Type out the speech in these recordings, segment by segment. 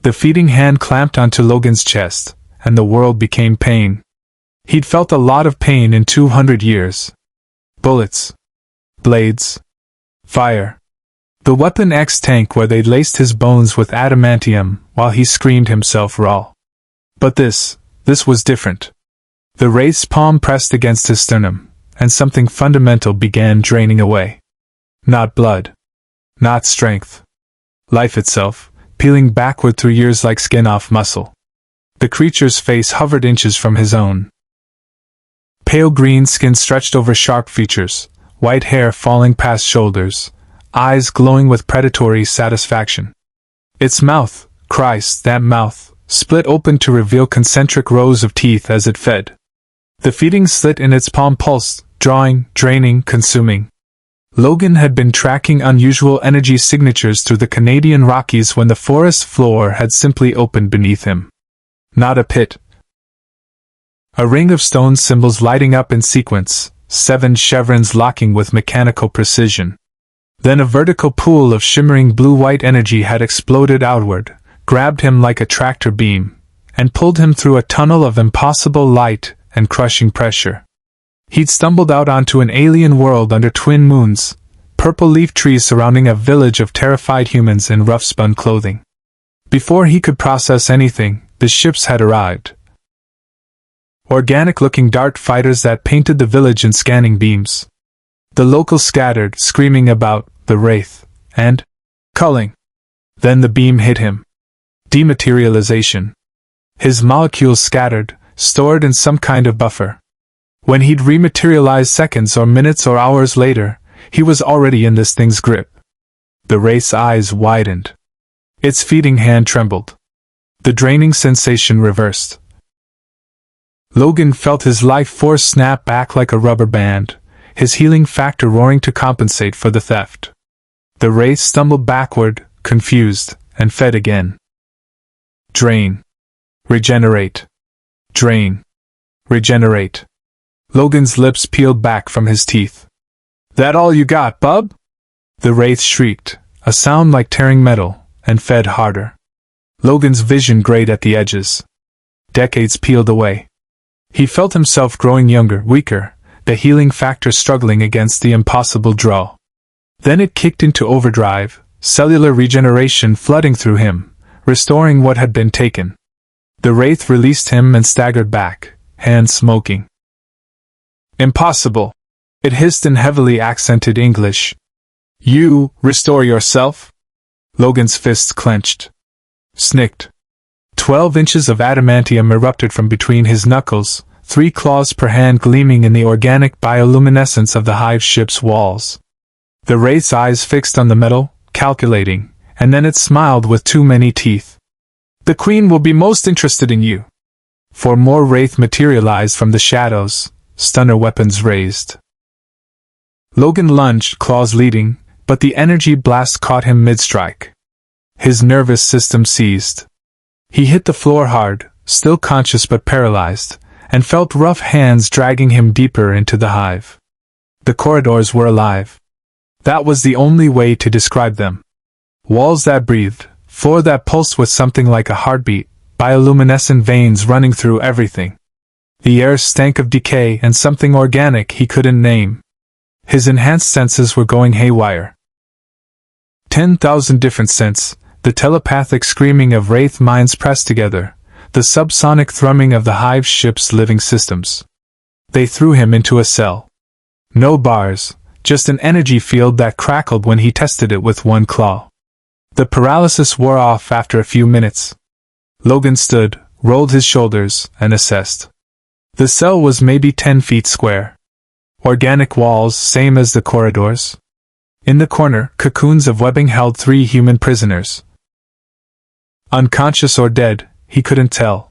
The feeding hand clamped onto Logan's chest, and the world became pain. He'd felt a lot of pain in 200 years. Bullets. Blades. Fire. The Weapon X tank where they'd laced his bones with adamantium while he screamed himself raw. But this was different. The Wraith's palm pressed against his sternum, and something fundamental began draining away. Not blood. Not strength. Life itself, peeling backward through years like skin off muscle. The creature's face hovered inches from his own. Pale green skin stretched over sharp features, white hair falling past shoulders, eyes glowing with predatory satisfaction. Its mouth, Christ, that mouth, split open to reveal concentric rows of teeth as it fed. The feeding slit in its palm pulsed, drawing, draining, consuming. Logan had been tracking unusual energy signatures through the Canadian Rockies when the forest floor had simply opened beneath him. Not a pit. A ring of stone symbols lighting up in sequence, 7 chevrons locking with mechanical precision. Then a vertical pool of shimmering blue-white energy had exploded outward, grabbed him like a tractor beam, and pulled him through a tunnel of impossible light and crushing pressure. He'd stumbled out onto an alien world under twin moons, purple leaf trees surrounding a village of terrified humans in rough-spun clothing. Before he could process anything, the ships had arrived. Organic-looking dart fighters that painted the village in scanning beams. The locals scattered, screaming about the Wraith, and culling. Then the beam hit him. Dematerialization. His molecules scattered, stored in some kind of buffer. When he'd rematerialized seconds or minutes or hours later, he was already in this thing's grip. The Wraith's eyes widened. Its feeding hand trembled. The draining sensation reversed. Logan felt his life force snap back like a rubber band, his healing factor roaring to compensate for the theft. The Wraith stumbled backward, confused, and fed again. Drain. Regenerate. Drain. Regenerate. Logan's lips peeled back from his teeth. "That all you got, bub?" The Wraith shrieked, a sound like tearing metal, and fed harder. Logan's vision grayed at the edges. Decades peeled away. He felt himself growing younger, weaker, the healing factor struggling against the impossible draw. Then it kicked into overdrive, cellular regeneration flooding through him, restoring what had been taken. The Wraith released him and staggered back, hands smoking. "Impossible," it hissed in heavily accented English. "You restore yourself?" Logan's fists clenched. Snicked. 12 inches of adamantium erupted from between his knuckles, 3 claws per hand gleaming in the organic bioluminescence of the hive ship's walls. The Wraith's eyes fixed on the metal, calculating, and then it smiled with too many teeth. "The Queen will be most interested in you." For more Wraith materialized from the shadows, stunner weapons raised. Logan lunged, claws leading, but the energy blast caught him mid-strike. His nervous system seized. He hit the floor hard, still conscious but paralyzed, and felt rough hands dragging him deeper into the hive. The corridors were alive. That was the only way to describe them. Walls that breathed, floor that pulsed with something like a heartbeat, bioluminescent veins running through everything. The air stank of decay and something organic he couldn't name. His enhanced senses were going haywire. 10,000 different scents, the telepathic screaming of Wraith minds pressed together, the subsonic thrumming of the hive ship's living systems. They threw him into a cell. No bars, just an energy field that crackled when he tested it with one claw. The paralysis wore off after a few minutes. Logan stood, rolled his shoulders, and assessed. The cell was maybe 10 feet square. Organic walls, same as the corridors. In the corner, cocoons of webbing held 3 human prisoners. Unconscious or dead, he couldn't tell.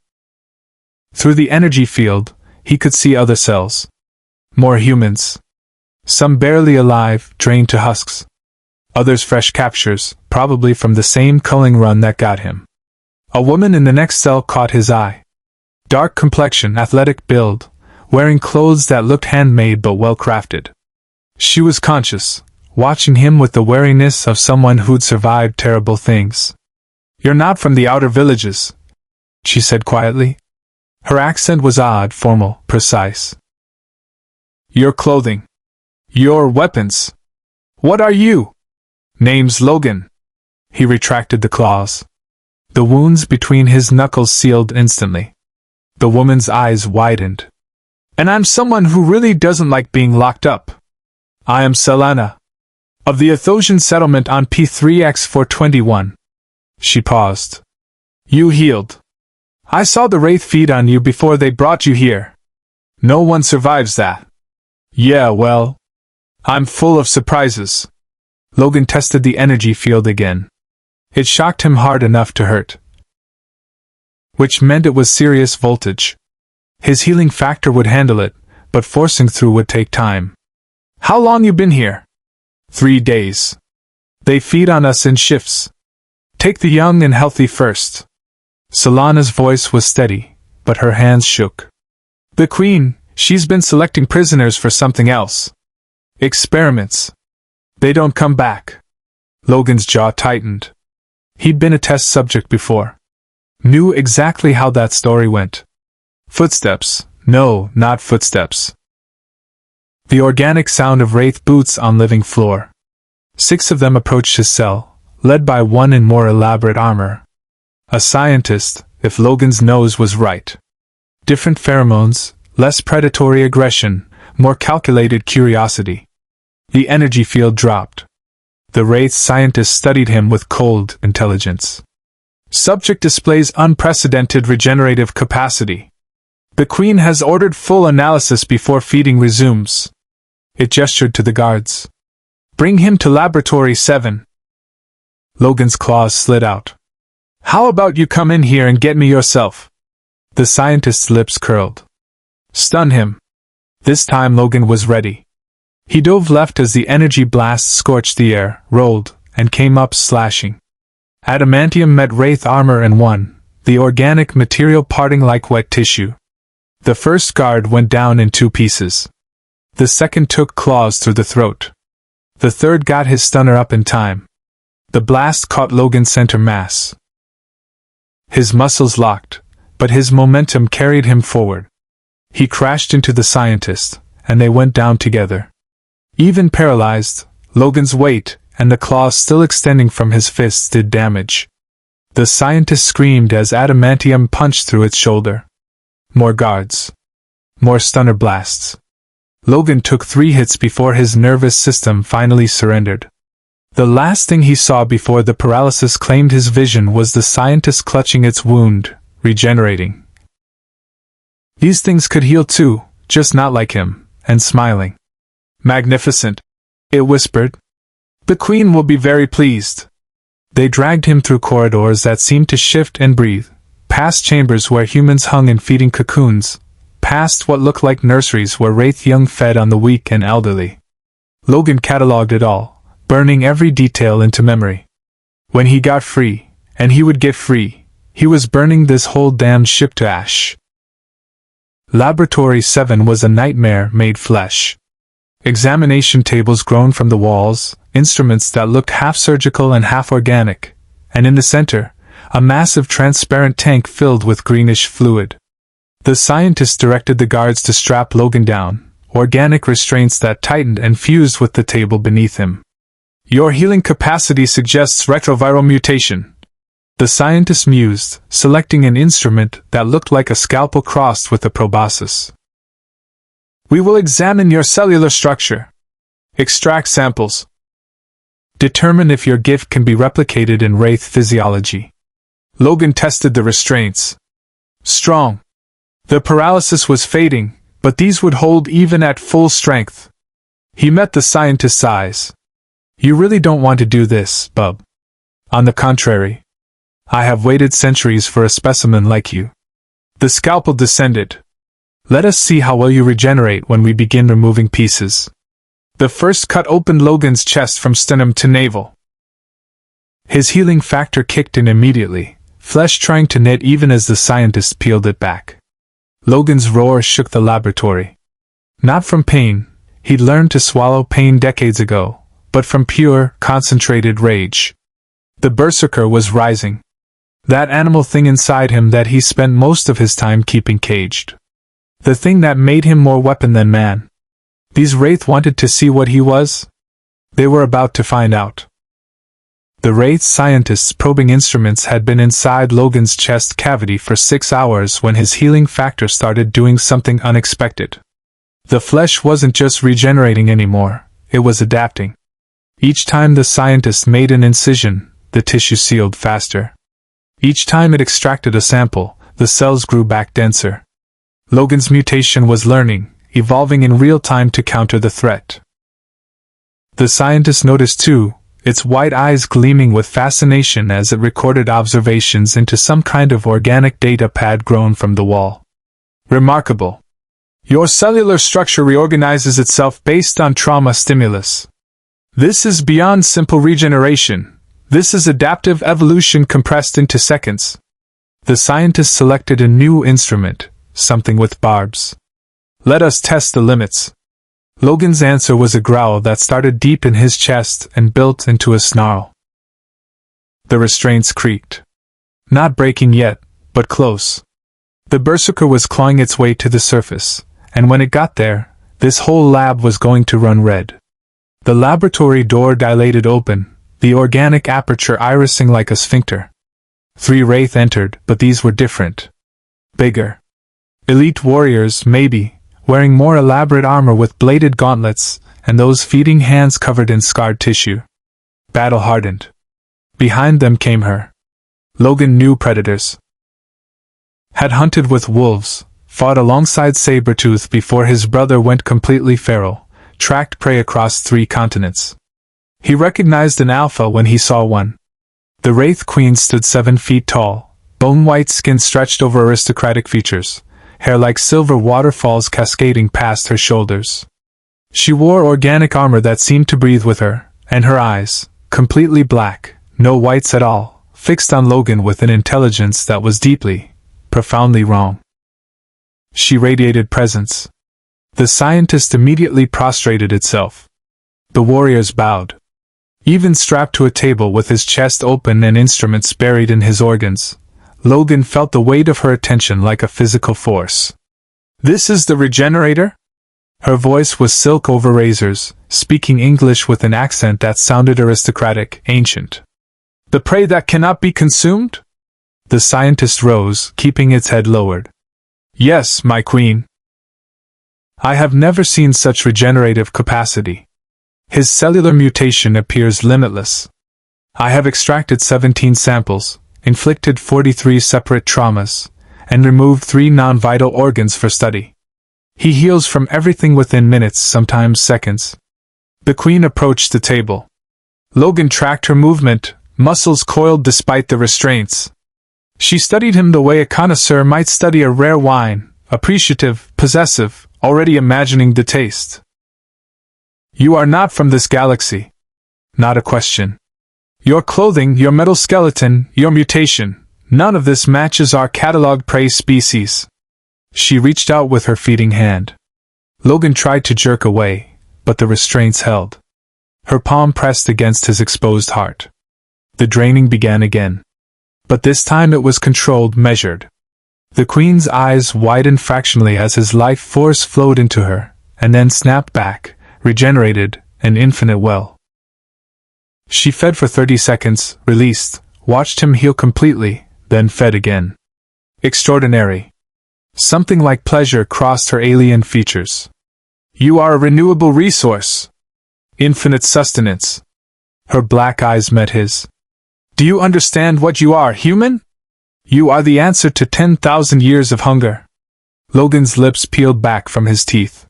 Through the energy field, he could see other cells. More humans. Some barely alive, drained to husks. Others fresh captures, probably from the same culling run that got him. A woman in the next cell caught his eye. Dark complexion, athletic build, wearing clothes that looked handmade but well-crafted. She was conscious, watching him with the wariness of someone who'd survived terrible things. You're not from the outer villages, she said quietly. Her accent was odd, formal, precise. Your clothing. Your weapons. What are you? Name's Logan. He retracted the claws. The wounds between his knuckles sealed instantly. The woman's eyes widened. And I'm someone who really doesn't like being locked up. I am Selena. Of the Athosian settlement on P3X421. She paused. You healed. I saw the Wraith feed on you before they brought you here. No one survives that. Yeah, well, I'm full of surprises. Logan tested the energy field again. It shocked him hard enough to hurt. Which meant it was serious voltage. His healing factor would handle it, but forcing through would take time. How long you been here? 3 days. They feed on us in shifts. Take the young and healthy first. Selena's voice was steady, but her hands shook. The Queen, she's been selecting prisoners for something else. Experiments. They don't come back. Logan's jaw tightened. He'd been a test subject before. Knew exactly how that story went. Footsteps. No, not footsteps. The organic sound of Wraith boots on living floor. 6 of them approached his cell, led by one in more elaborate armor. A scientist, if Logan's nose was right. Different pheromones, less predatory aggression, more calculated curiosity. The energy field dropped. The Wraith scientist studied him with cold intelligence. Subject displays unprecedented regenerative capacity. The Queen has ordered full analysis before feeding resumes. It gestured to the guards. Bring him to Laboratory 7. Logan's claws slid out. How about you come in here and get me yourself? The scientist's lips curled. Stun him. This time Logan was ready. He dove left as the energy blast scorched the air, rolled, and came up slashing. Adamantium met Wraith armor and won, the organic material parting like wet tissue. The first guard went down in 2 pieces. The second took claws through the throat. The third got his stunner up in time. The blast caught Logan's center mass. His muscles locked, but his momentum carried him forward. He crashed into the scientist, and they went down together. Even paralyzed, Logan's weight, and the claws still extending from his fists did damage. The scientist screamed as adamantium punched through its shoulder. More guards. More stunner blasts. Logan took 3 hits before his nervous system finally surrendered. The last thing he saw before the paralysis claimed his vision was the scientist clutching its wound, regenerating. These things could heal too, just not like him, and smiling. Magnificent, it whispered. The Queen will be very pleased. They dragged him through corridors that seemed to shift and breathe, past chambers where humans hung in feeding cocoons, past what looked like nurseries where Wraith young fed on the weak and elderly. Logan catalogued it all, burning every detail into memory. When he got free, and he would get free, he was burning this whole damned ship to ash. Laboratory 7 was a nightmare made flesh. Examination tables grown from the walls, instruments that looked half surgical and half organic, and in the center, a massive transparent tank filled with greenish fluid. The scientist directed the guards to strap Logan down, organic restraints that tightened and fused with the table beneath him. Your healing capacity suggests retroviral mutation. The scientist mused, selecting an instrument that looked like a scalpel crossed with a proboscis. We will examine your cellular structure. Extract samples. Determine if your gift can be replicated in Wraith physiology. Logan tested the restraints. Strong. The paralysis was fading, but these would hold even at full strength. He met the scientist's eyes. You really don't want to do this, bub. On the contrary. I have waited centuries for a specimen like you. The scalpel descended. Let us see how well you regenerate when we begin removing pieces. The first cut opened Logan's chest from sternum to navel. His healing factor kicked in immediately, flesh trying to knit even as the scientist peeled it back. Logan's roar shook the laboratory. Not from pain, he'd learned to swallow pain decades ago, but from pure, concentrated rage. The berserker was rising. That animal thing inside him that he spent most of his time keeping caged. The thing that made him more weapon than man. These Wraith wanted to see what he was? They were about to find out. The Wraith scientists' probing instruments had been inside Logan's chest cavity for 6 hours when his healing factor started doing something unexpected. The flesh wasn't just regenerating anymore, it was adapting. Each time the scientist made an incision, the tissue sealed faster. Each time it extracted a sample, the cells grew back denser. Logan's mutation was learning, evolving in real time to counter the threat. The scientist noticed too, its white eyes gleaming with fascination as it recorded observations into some kind of organic data pad grown from the wall. Remarkable. Your cellular structure reorganizes itself based on trauma stimulus. This is beyond simple regeneration. This is adaptive evolution compressed into seconds. The scientist selected a new instrument, something with barbs. Let us test the limits. Logan's answer was a growl that started deep in his chest and built into a snarl. The restraints creaked. Not breaking yet, but close. The berserker was clawing its way to the surface, and when it got there, this whole lab was going to run red. The laboratory door dilated open, the organic aperture irising like a sphincter. 3 Wraith entered, but these were different. Bigger. Elite warriors, maybe, wearing more elaborate armor with bladed gauntlets, and those feeding hands covered in scarred tissue. Battle-hardened. Behind them came her. Logan knew predators. Had hunted with wolves, fought alongside Sabretooth before his brother went completely feral, tracked prey across 3 continents. He recognized an alpha when he saw one. The Wraith Queen stood 7 feet tall, bone-white skin stretched over aristocratic features, hair like silver waterfalls cascading past her shoulders. She wore organic armor that seemed to breathe with her, and her eyes, completely black, no whites at all, fixed on Logan with an intelligence that was deeply, profoundly wrong. She radiated presence. The scientist immediately prostrated itself. The warriors bowed. Even strapped to a table with his chest open and instruments buried in his organs, Logan felt the weight of her attention like a physical force. This is the regenerator? Her voice was silk over razors, speaking English with an accent that sounded aristocratic, ancient. The prey that cannot be consumed? The scientist rose, keeping its head lowered. Yes, my queen. I have never seen such regenerative capacity. His cellular mutation appears limitless. I have extracted 17 samples, inflicted 43 separate traumas, and removed 3 non-vital organs for study. He heals from everything within minutes, sometimes seconds. The queen approached the table. Logan tracked her movement, muscles coiled despite the restraints. She studied him the way a connoisseur might study a rare wine, appreciative, possessive, already imagining the taste. You are not from this galaxy. Not a question. Your clothing, your metal skeleton, your mutation, none of this matches our cataloged prey species. She reached out with her feeding hand. Logan tried to jerk away, but the restraints held. Her palm pressed against his exposed heart. The draining began again. But this time it was controlled, measured. The queen's eyes widened fractionally as his life force flowed into her, and then snapped back, regenerated, an infinite well. She fed for 30 seconds, released, watched him heal completely, then fed again. Extraordinary. Something like pleasure crossed her alien features. You are a renewable resource. Infinite sustenance. Her black eyes met his. Do you understand what you are, human? You are the answer to 10,000 years of hunger. Logan's lips peeled back from his teeth.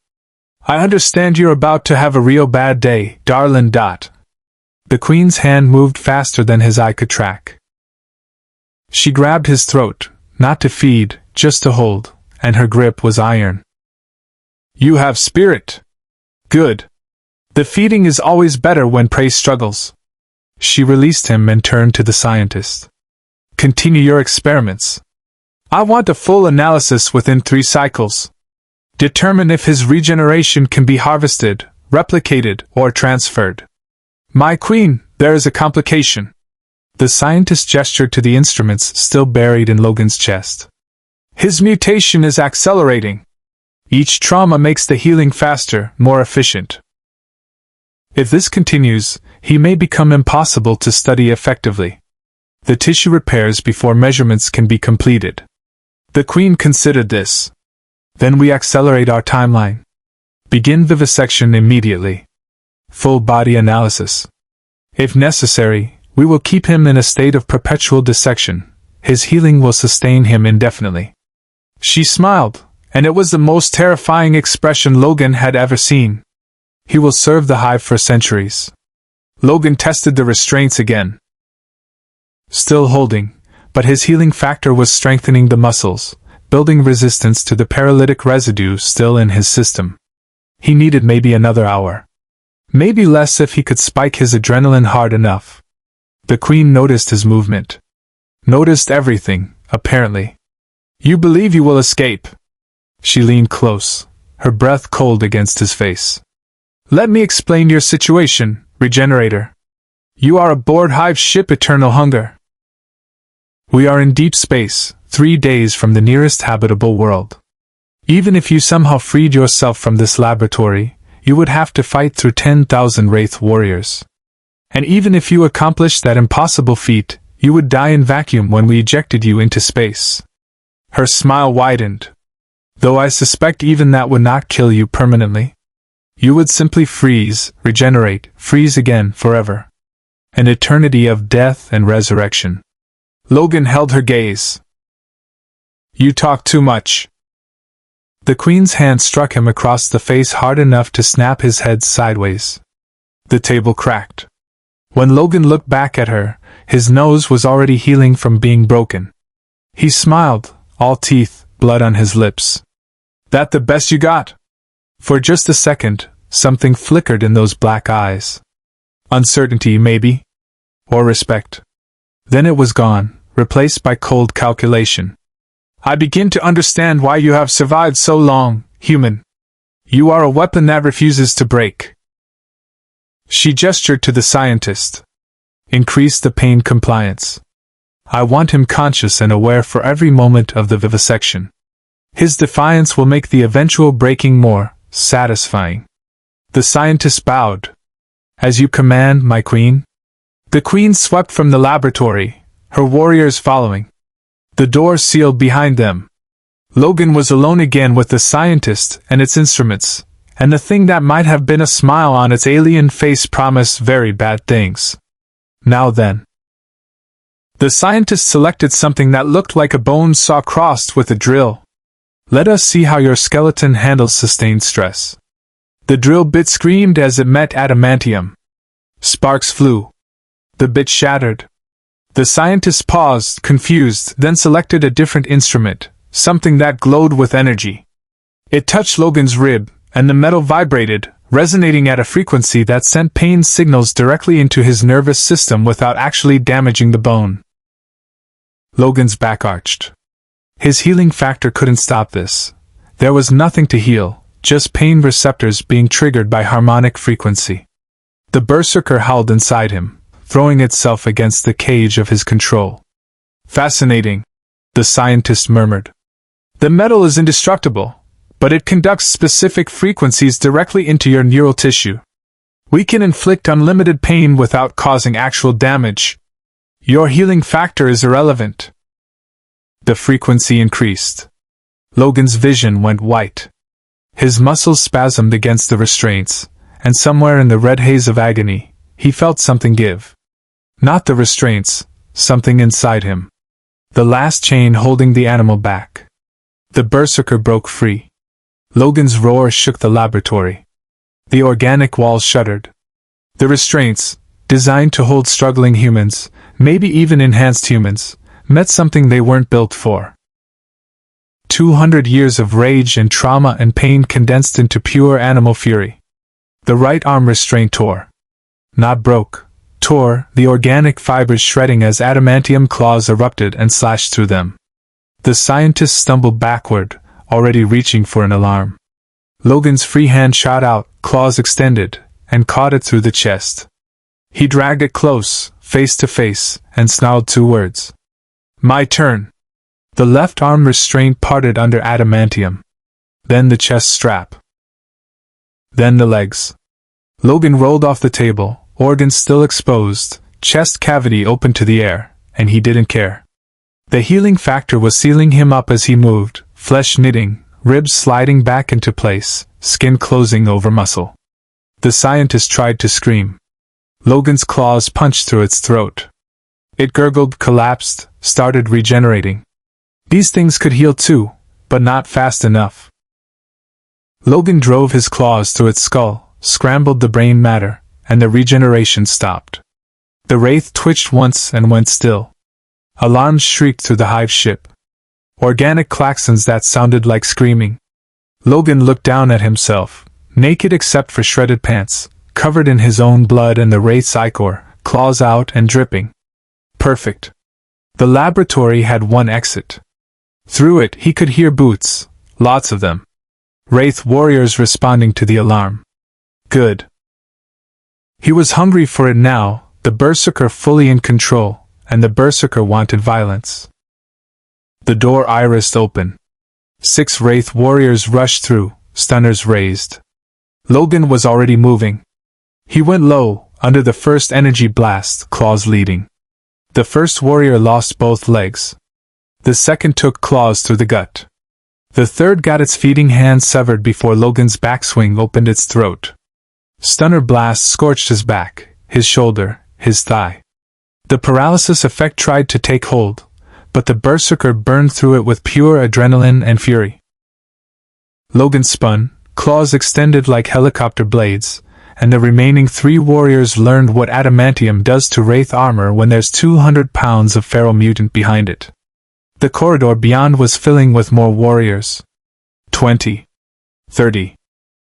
I understand you're about to have a real bad day, darlin'. The queen's hand moved faster than his eye could track. She grabbed his throat, not to feed, just to hold, and her grip was iron. You have spirit. Good. The feeding is always better when prey struggles. She released him and turned to the scientist. Continue your experiments. I want a full analysis within 3 cycles. Determine if his regeneration can be harvested, replicated, or transferred. My queen, there is a complication. The scientist gestured to the instruments still buried in Logan's chest. His mutation is accelerating. Each trauma makes the healing faster, more efficient. If this continues, he may become impossible to study effectively. The tissue repairs before measurements can be completed. The Queen considered this. Then we accelerate our timeline. Begin vivisection immediately. Full body analysis. If necessary, we will keep him in a state of perpetual dissection. His healing will sustain him indefinitely. She smiled, and it was the most terrifying expression Logan had ever seen. He will serve the hive for centuries. Logan tested the restraints again. Still holding, but his healing factor was strengthening the muscles, building resistance to the paralytic residue still in his system. He needed maybe another hour. Maybe less if he could spike his adrenaline hard enough. The Queen noticed his movement. Noticed everything, apparently. You believe you will escape? She leaned close, her breath cold against his face. Let me explain your situation, Regenerator. You are aboard Hive ship Eternal Hunger. We are in deep space, 3 days from the nearest habitable world. Even if you somehow freed yourself from this laboratory, you would have to fight through 10,000 Wraith warriors. And even if you accomplished that impossible feat, you would die in vacuum when we ejected you into space. Her smile widened. Though I suspect even that would not kill you permanently. You would simply freeze, regenerate, freeze again forever. An eternity of death and resurrection. Logan held her gaze. You talk too much. The Queen's hand struck him across the face hard enough to snap his head sideways. The table cracked. When Logan looked back at her, his nose was already healing from being broken. He smiled, all teeth, blood on his lips. That the best you got? For just a second, something flickered in those black eyes. Uncertainty, maybe? Or respect. Then it was gone, replaced by cold calculation. I begin to understand why you have survived so long, human. You are a weapon that refuses to break. She gestured to the scientist. Increase the pain compliance. I want him conscious and aware for every moment of the vivisection. His defiance will make the eventual breaking more satisfying. The scientist bowed. As you command, my queen. The Queen swept from the laboratory, her warriors following. The door sealed behind them. Logan was alone again with the scientist and its instruments, and the thing that might have been a smile on its alien face promised very bad things. Now then. The scientist selected something that looked like a bone saw crossed with a drill. Let us see how your skeleton handles sustained stress. The drill bit screamed as it met adamantium. Sparks flew. The bit shattered. The scientist paused, confused, then selected a different instrument, something that glowed with energy. It touched Logan's rib, and the metal vibrated, resonating at a frequency that sent pain signals directly into his nervous system without actually damaging the bone. Logan's back arched. His healing factor couldn't stop this. There was nothing to heal, just pain receptors being triggered by harmonic frequency. The berserker howled inside him, throwing itself against the cage of his control. Fascinating, the scientist murmured. The metal is indestructible, but it conducts specific frequencies directly into your neural tissue. We can inflict unlimited pain without causing actual damage. Your healing factor is irrelevant. The frequency increased. Logan's vision went white. His muscles spasmed against the restraints, and somewhere in the red haze of agony, he felt something give. Not the restraints, something inside him. The last chain holding the animal back. The berserker broke free. Logan's roar shook the laboratory. The organic walls shuddered. The restraints, designed to hold struggling humans, maybe even enhanced humans, met something they weren't built for. 200 years of rage and trauma and pain condensed into pure animal fury. The right arm restraint tore. Not broke, tore, the organic fibers shredding as adamantium claws erupted and slashed through them. The scientist stumbled backward, already reaching for an alarm. Logan's free hand shot out, claws extended, and caught it through the chest. He dragged it close, face to face, and snarled 2 words. My turn. The left arm restraint parted under adamantium. Then the chest strap. Then the legs. Logan rolled off the table, organs still exposed, chest cavity open to the air, and he didn't care. The healing factor was sealing him up as he moved, flesh knitting, ribs sliding back into place, skin closing over muscle. The scientist tried to scream. Logan's claws punched through its throat. It gurgled, collapsed, started regenerating. These things could heal too, but not fast enough. Logan drove his claws through its skull, scrambled the brain matter, and the regeneration stopped. The Wraith twitched once and went still. Alarms shrieked through the hive ship. Organic klaxons that sounded like screaming. Logan looked down at himself, naked except for shredded pants, covered in his own blood and the Wraith's ichor, claws out and dripping. Perfect. The laboratory had one exit. Through it he could hear boots, lots of them. Wraith warriors responding to the alarm. Good. He was hungry for it now, the berserker fully in control, and the berserker wanted violence. The door irised open. 6 Wraith warriors rushed through, stunners raised. Logan was already moving. He went low, under the first energy blast, claws leading. The first warrior lost both legs. The second took claws through the gut. The third got its feeding hand severed before Logan's backswing opened its throat. Stunner blast scorched his back, his shoulder, his thigh. The paralysis effect tried to take hold, but the berserker burned through it with pure adrenaline and fury. Logan spun, claws extended like helicopter blades, and the remaining 3 warriors learned what adamantium does to Wraith armor when there's 200 pounds of feral mutant behind it. The corridor beyond was filling with more warriors. 20. 30.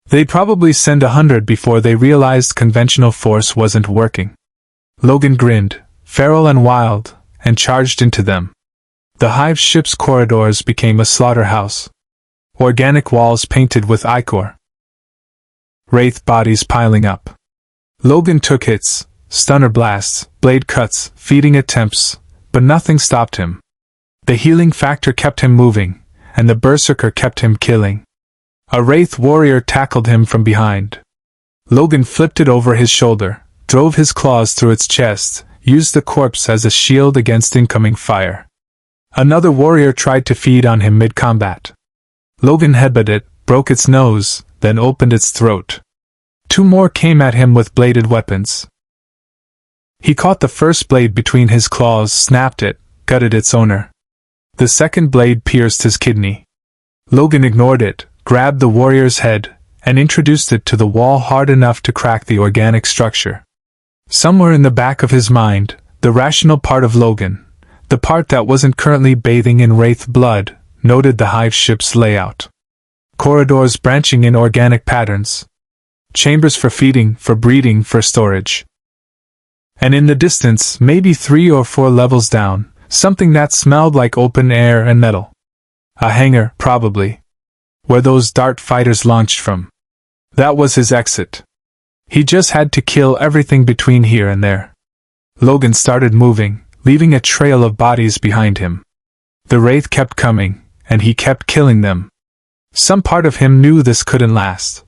They'd probably send 100 before they realized conventional force wasn't working. Logan grinned, feral and wild, and charged into them. The hive ship's corridors became a slaughterhouse. Organic walls painted with ichor. Wraith bodies piling up. Logan took hits, stunner blasts, blade cuts, feeding attempts, but nothing stopped him. The healing factor kept him moving, and the berserker kept him killing. A Wraith warrior tackled him from behind. Logan flipped it over his shoulder, drove his claws through its chest, used the corpse as a shield against incoming fire. Another warrior tried to feed on him mid-combat. Logan headbutted it, broke its nose, then opened its throat. 2 more came at him with bladed weapons. He caught the first blade between his claws, snapped it, gutted its owner. The second blade pierced his kidney. Logan ignored it, grabbed the warrior's head, and introduced it to the wall hard enough to crack the organic structure. Somewhere in the back of his mind, the rational part of Logan, the part that wasn't currently bathing in Wraith blood, noted the hive ship's layout. Corridors branching in organic patterns. Chambers for feeding, for breeding, for storage. And in the distance, maybe 3 or 4 levels down, something that smelled like open air and metal. A hangar, probably. Where those dart fighters launched from. That was his exit. He just had to kill everything between here and there. Logan started moving, leaving a trail of bodies behind him. The Wraith kept coming, and he kept killing them. Some part of him knew this couldn't last.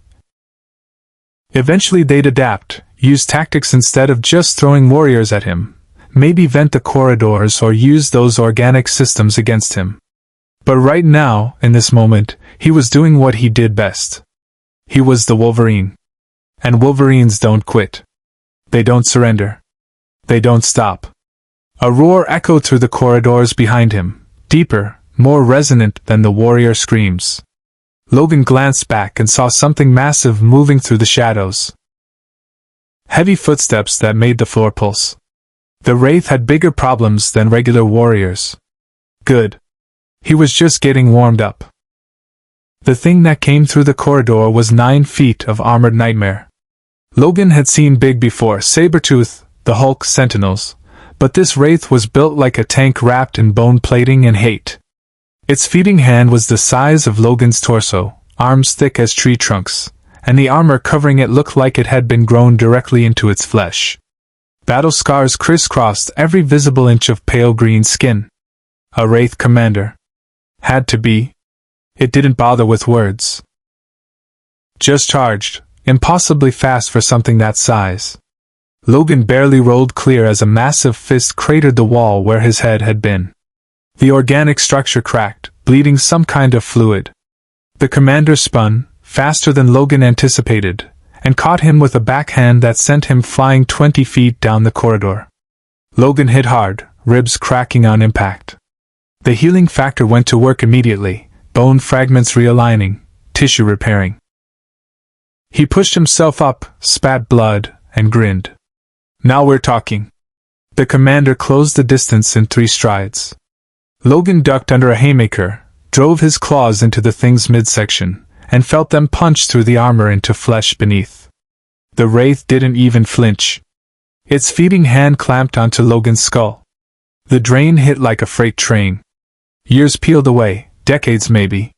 Eventually they'd adapt, use tactics instead of just throwing warriors at him, maybe vent the corridors or use those organic systems against him. But right now, in this moment, he was doing what he did best. He was the Wolverine. And Wolverines don't quit. They don't surrender. They don't stop. A roar echoed through the corridors behind him, deeper, more resonant than the warrior screams. Logan glanced back and saw something massive moving through the shadows. Heavy footsteps that made the floor pulse. The Wraith had bigger problems than regular warriors. Good. He was just getting warmed up. The thing that came through the corridor was 9 feet of armored nightmare. Logan had seen big before, Sabretooth, the Hulk, Sentinels, but this Wraith was built like a tank wrapped in bone plating and hate. Its feeding hand was the size of Logan's torso, arms thick as tree trunks, and the armor covering it looked like it had been grown directly into its flesh. Battle scars crisscrossed every visible inch of pale green skin. A Wraith commander. Had to be. It didn't bother with words. Just charged, impossibly fast for something that size. Logan barely rolled clear as a massive fist cratered the wall where his head had been. The organic structure cracked, bleeding some kind of fluid. The commander spun, faster than Logan anticipated, and caught him with a backhand that sent him flying 20 feet down the corridor. Logan hit hard, ribs cracking on impact. The healing factor went to work immediately, bone fragments realigning, tissue repairing. He pushed himself up, spat blood, and grinned. Now we're talking. The commander closed the distance in 3 strides. Logan ducked under a haymaker, drove his claws into the thing's midsection, and felt them punch through the armor into flesh beneath. The Wraith didn't even flinch. Its feeding hand clamped onto Logan's skull. The drain hit like a freight train. Years peeled away, decades maybe.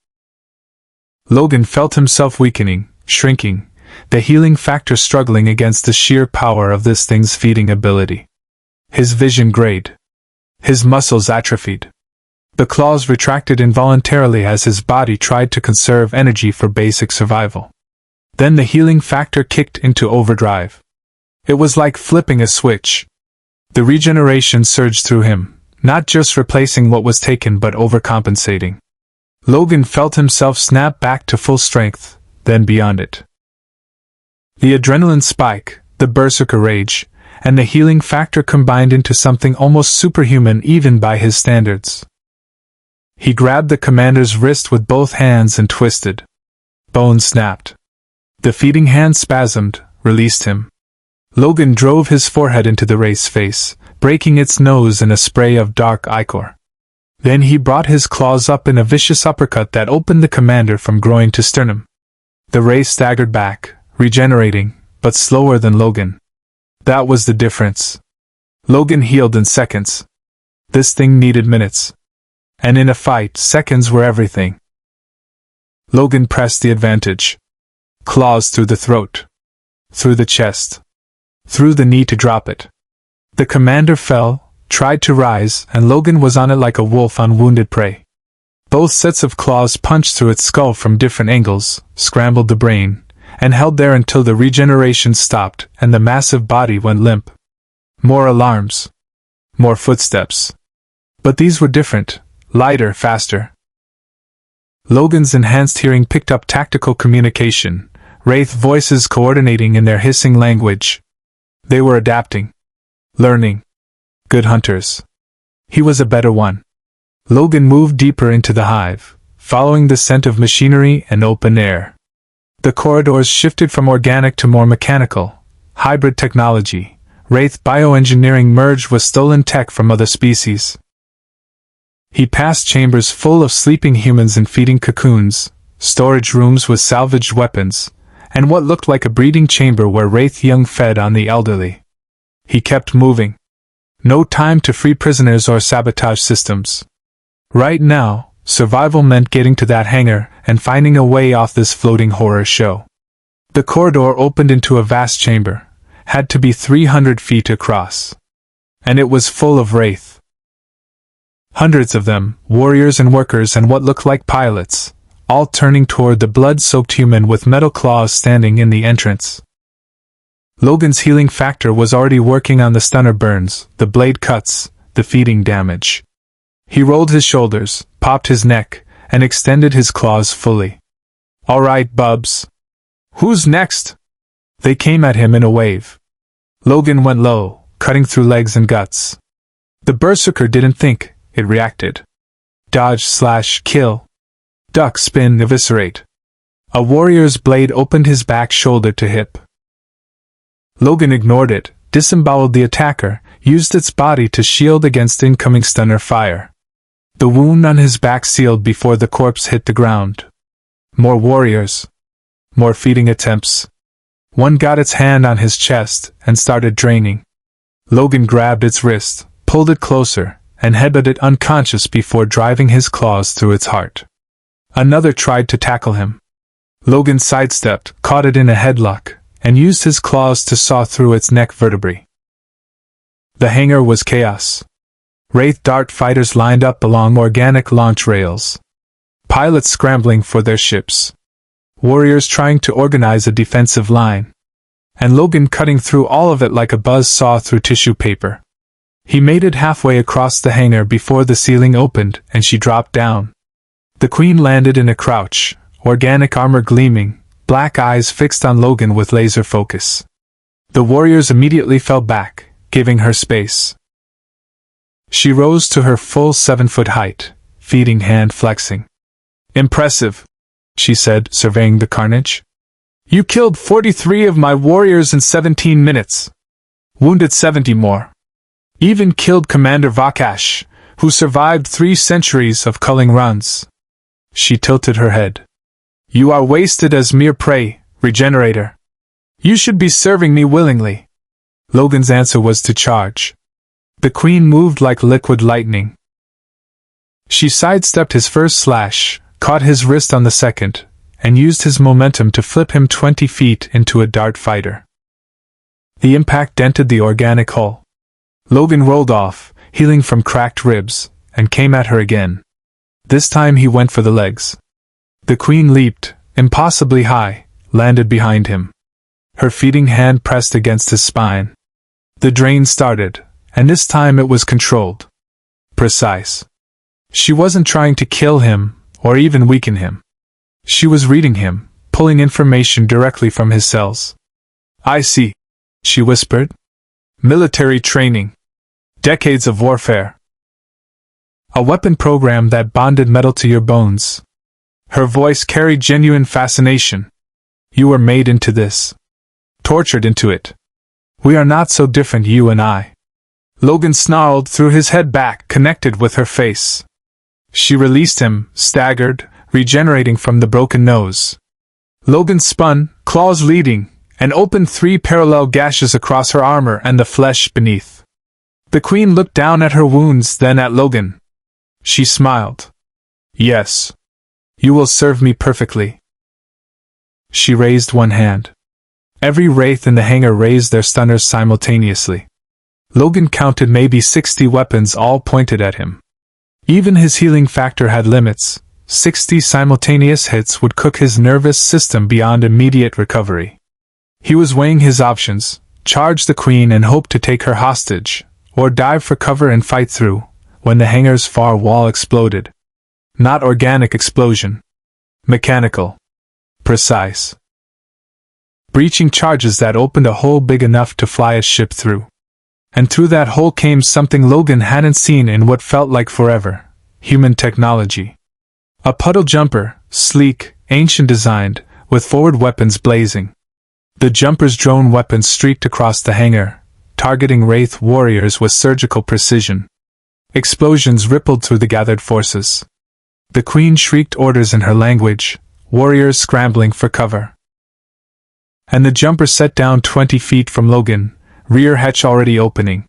Logan felt himself weakening, shrinking, the healing factor struggling against the sheer power of this thing's feeding ability. His vision grayed. His muscles atrophied. The claws retracted involuntarily as his body tried to conserve energy for basic survival. Then the healing factor kicked into overdrive. It was like flipping a switch. The regeneration surged through him, not just replacing what was taken but overcompensating. Logan felt himself snap back to full strength, then beyond it. The adrenaline spike, the berserker rage, and the healing factor combined into something almost superhuman even by his standards. He grabbed the commander's wrist with both hands and twisted. Bones snapped. The feeding hand spasmed, released him. Logan drove his forehead into the Wraith's face, breaking its nose in a spray of dark ichor. Then he brought his claws up in a vicious uppercut that opened the commander from groin to sternum. The Wraith staggered back, regenerating, but slower than Logan. That was the difference. Logan healed in seconds. This thing needed minutes. And in a fight, seconds were everything. Logan pressed the advantage. Claws through the throat. Through the chest. Through the knee to drop it. The commander fell, tried to rise, and Logan was on it like a wolf on wounded prey. Both sets of claws punched through its skull from different angles, scrambled the brain, and held there until the regeneration stopped and the massive body went limp. More alarms. More footsteps. But these were different. Lighter, faster. Logan's enhanced hearing picked up tactical communication, Wraith voices coordinating in their hissing language. They were adapting. Learning. Good hunters. He was a better one. Logan moved deeper into the hive, following the scent of machinery and open air. The corridors shifted from organic to more mechanical, hybrid technology. Wraith bioengineering merged with stolen tech from other species. He passed chambers full of sleeping humans in feeding cocoons, storage rooms with salvaged weapons, and what looked like a breeding chamber where Wraith young fed on the elderly. He kept moving. No time to free prisoners or sabotage systems. Right now, survival meant getting to that hangar and finding a way off this floating horror show. The corridor opened into a vast chamber, had to be 300 feet across. And it was full of Wraith. Hundreds of them, warriors and workers and what looked like pilots, all turning toward the blood-soaked human with metal claws standing in the entrance. Logan's healing factor was already working on the stunner burns, the blade cuts, the feeding damage. He rolled his shoulders, popped his neck, and extended his claws fully. All right, bubs. Who's next? They came at him in a wave. Logan went low, cutting through legs and guts. The berserker didn't think. It reacted. Dodge / kill. Duck, spin, eviscerate. A warrior's blade opened his back shoulder to hip. Logan ignored it, disemboweled the attacker, used its body to shield against incoming stunner fire. The wound on his back sealed before the corpse hit the ground. More warriors. More feeding attempts. One got its hand on his chest and started draining. Logan grabbed its wrist, pulled it closer, and headbutted it unconscious before driving his claws through its heart. Another tried to tackle him. Logan sidestepped, caught it in a headlock, and used his claws to saw through its neck vertebrae. The hangar was chaos. Wraith dart fighters lined up along organic launch rails. Pilots scrambling for their ships. Warriors trying to organize a defensive line. And Logan cutting through all of it like a buzz saw through tissue paper. He made it halfway across the hangar before the ceiling opened and she dropped down. The Queen landed in a crouch, organic armor gleaming, black eyes fixed on Logan with laser focus. The warriors immediately fell back, giving her space. She rose to her full 7-foot height, feeding hand flexing. "Impressive," she said, surveying the carnage. "You killed 43 of my warriors in 17 minutes. Wounded 70 more. Even killed Commander Vakash, who survived 3 centuries of culling runs." She tilted her head. "You are wasted as mere prey, Regenerator. You should be serving me willingly." Logan's answer was to charge. The Queen moved like liquid lightning. She sidestepped his first slash, caught his wrist on the second, and used his momentum to flip him 20 feet into a dart fighter. The impact dented the organic hull. Logan rolled off, healing from cracked ribs, and came at her again. This time he went for the legs. The Queen leaped, impossibly high, landed behind him. Her feeding hand pressed against his spine. The drain started, and this time it was controlled. Precise. She wasn't trying to kill him, or even weaken him. She was reading him, pulling information directly from his cells. "I see," she whispered. "Military training. Decades of warfare. A weapon program that bonded metal to your bones." Her voice carried genuine fascination. "You were made into this. Tortured into it. We are not so different, you and I." Logan snarled, threw his head back, connected with her face. She released him, staggered, regenerating from the broken nose. Logan spun, claws leading, and opened 3 parallel gashes across her armor and the flesh beneath. The Queen looked down at her wounds, then at Logan. She smiled. "Yes. You will serve me perfectly." She raised one hand. Every Wraith in the hangar raised their stunners simultaneously. Logan counted maybe 60 weapons, all pointed at him. Even his healing factor had limits. 60 simultaneous hits would cook his nervous system beyond immediate recovery. He was weighing his options: charge the Queen and hope to take her hostage, or dive for cover and fight through, when the hangar's far wall exploded. Not organic explosion. Mechanical. Precise. Breaching charges that opened a hole big enough to fly a ship through. And through that hole came something Logan hadn't seen in what felt like forever: human technology. A puddle jumper, sleek, ancient designed, with forward weapons blazing. The jumper's drone weapons streaked across the hangar, targeting Wraith warriors with surgical precision. Explosions rippled through the gathered forces. The Queen shrieked orders in her language, warriors scrambling for cover. And the jumper set down 20 feet from Logan, rear hatch already opening.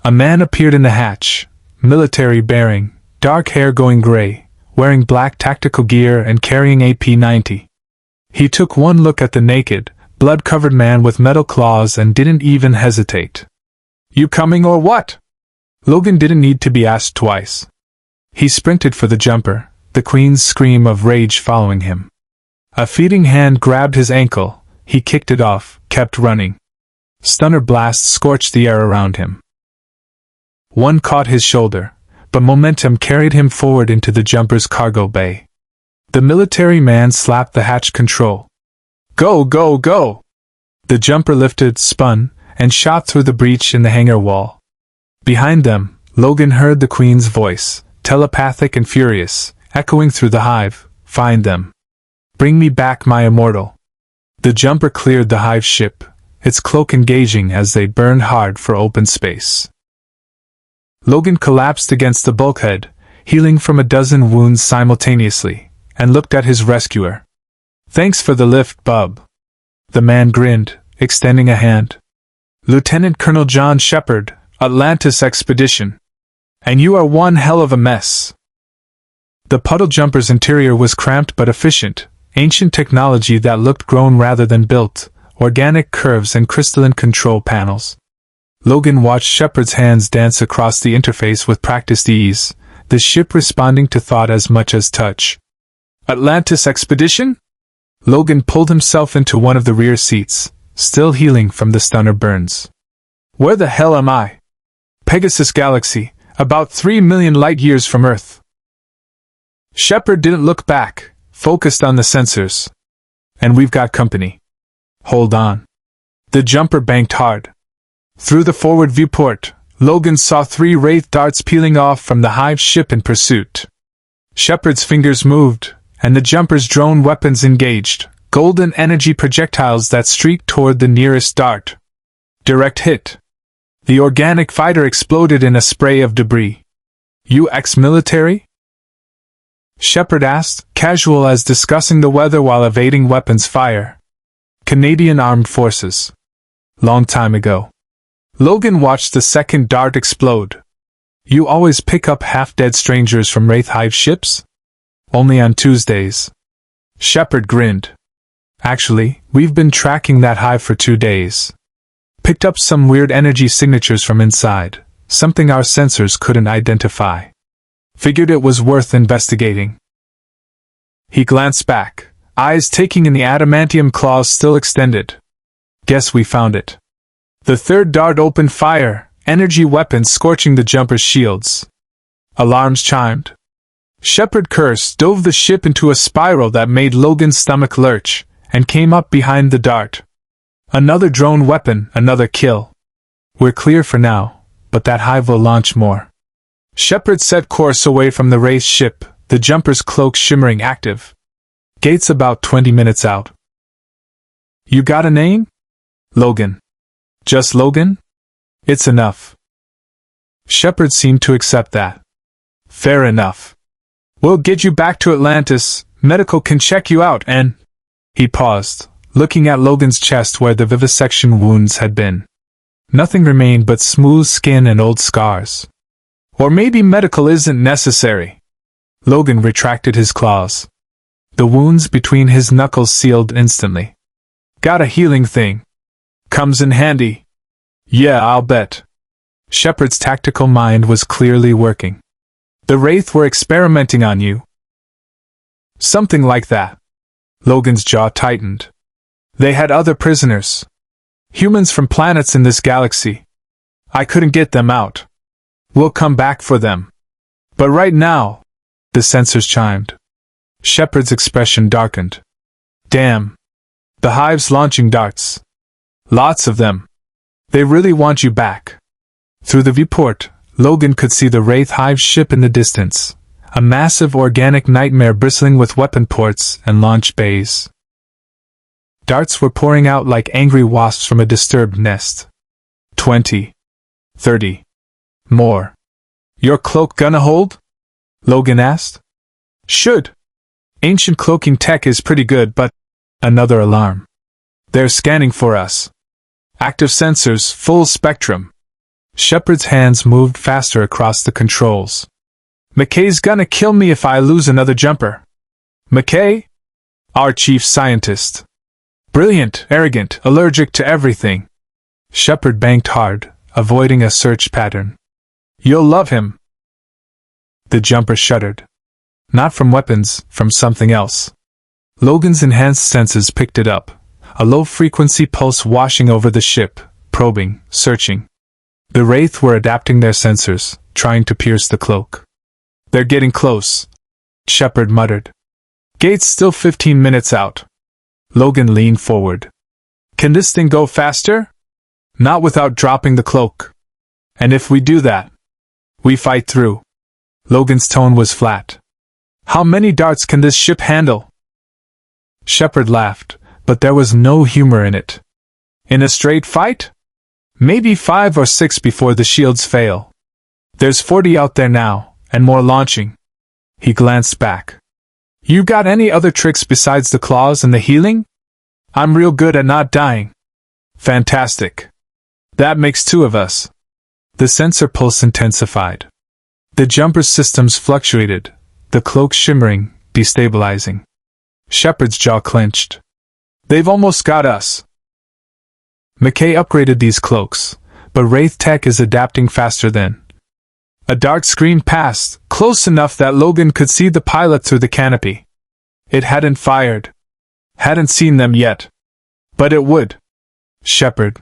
A man appeared in the hatch, military bearing, dark hair going gray, wearing black tactical gear and carrying AP-90. He took one look at the naked, blood-covered man with metal claws and didn't even hesitate. "You coming or what?" Logan didn't need to be asked twice. He sprinted for the jumper, the Queen's scream of rage following him. A feeding hand grabbed his ankle, he kicked it off, kept running. Stunner blasts scorched the air around him. One caught his shoulder, but momentum carried him forward into the jumper's cargo bay. The military man slapped the hatch control. "Go, go, go!" The jumper lifted, spun, and shot through the breach in the hangar wall. Behind them, Logan heard the Queen's voice, telepathic and furious, echoing through the hive. "Find them. Bring me back my immortal." The jumper cleared the hive ship, its cloak engaging as they burned hard for open space. Logan collapsed against the bulkhead, healing from a dozen wounds simultaneously, and looked at his rescuer. "Thanks for the lift, bub." The man grinned, extending a hand. "Lieutenant Colonel John Sheppard, Atlantis Expedition. And you are one hell of a mess." The puddle jumper's interior was cramped but efficient, ancient technology that looked grown rather than built, organic curves and crystalline control panels. Logan watched Sheppard's hands dance across the interface with practiced ease, the ship responding to thought as much as touch. Atlantis expedition? Logan pulled himself into one of the rear seats, still healing from the stunner burns. Where the hell am I? Pegasus Galaxy, about 3 million light-years from Earth. Sheppard didn't look back, focused on the sensors. And we've got company. Hold on. The jumper banked hard. Through the forward viewport, Logan saw 3 Wraith darts peeling off from the hive ship in pursuit. Sheppard's fingers moved, and the jumper's drone weapons engaged, golden energy projectiles that streaked toward the nearest dart. Direct hit. The organic fighter exploded in a spray of debris. You ex-military? Sheppard asked, casual as discussing the weather while evading weapons fire. Canadian Armed Forces. Long time ago. Logan watched the second dart explode. You always pick up half-dead strangers from Wraith hive ships? Only on Tuesdays. Sheppard grinned. Actually, we've been tracking that hive for 2 days. Picked up some weird energy signatures from inside, something our sensors couldn't identify. Figured it was worth investigating. He glanced back, eyes taking in the adamantium claws still extended. Guess we found it. The third dart opened fire, energy weapons scorching the jumper's shields. Alarms chimed. Sheppard cursed, dove the ship into a spiral that made Logan's stomach lurch, and came up behind the dart. Another drone weapon, another kill. We're clear for now, but that hive will launch more. Sheppard set course away from the Wraith ship, the jumper's cloak shimmering active. Gates about 20 minutes out. You got a name? Logan. Just Logan? It's enough. Sheppard seemed to accept that. Fair enough. We'll get you back to Atlantis, medical can check you out and… He paused, looking at Logan's chest where the vivisection wounds had been. Nothing remained but smooth skin and old scars. Or maybe medical isn't necessary. Logan retracted his claws. The wounds between his knuckles sealed instantly. Got a healing thing. Comes in handy. Yeah, I'll bet. Sheppard's tactical mind was clearly working. The Wraith were experimenting on you. Something like that. Logan's jaw tightened. They had other prisoners. Humans from planets in this galaxy. I couldn't get them out. We'll come back for them. But right now… The sensors chimed. Sheppard's expression darkened. Damn. The hive's launching darts. Lots of them. They really want you back. Through the viewport, Logan could see the Wraith hive ship in the distance, a massive organic nightmare bristling with weapon ports and launch bays. Darts were pouring out like angry wasps from a disturbed nest. 20. 30. More. Your cloak gonna hold? Logan asked. Should. Ancient cloaking tech is pretty good, but… Another alarm. They're scanning for us. Active sensors, full spectrum. Sheppard's hands moved faster across the controls. McKay's gonna kill me if I lose another jumper. McKay? Our chief scientist. Brilliant, arrogant, allergic to everything. Sheppard banked hard, avoiding a search pattern. You'll love him. The jumper shuddered. Not from weapons, from something else. Logan's enhanced senses picked it up, a low-frequency pulse washing over the ship, probing, searching. The Wraith were adapting their sensors, trying to pierce the cloak. They're getting close, Sheppard muttered. Gate's still 15 minutes out. Logan leaned forward. Can this thing go faster? Not without dropping the cloak. And if we do that, we fight through. Logan's tone was flat. How many darts can this ship handle? Sheppard laughed, but there was no humor in it. In a straight fight? Maybe 5 or 6 before the shields fail. There's 40 out there now, and more launching. He glanced back. You got any other tricks besides the claws and the healing? I'm real good at not dying. Fantastic. That makes 2 of us. The sensor pulse intensified. The jumper's systems fluctuated, the cloak shimmering, destabilizing. Sheppard's jaw clenched. They've almost got us. McKay upgraded these cloaks, but Wraith tech is adapting faster than. A dart screamed past, close enough that Logan could see the pilot through the canopy. It hadn't fired. Hadn't seen them yet. But it would. Sheppard.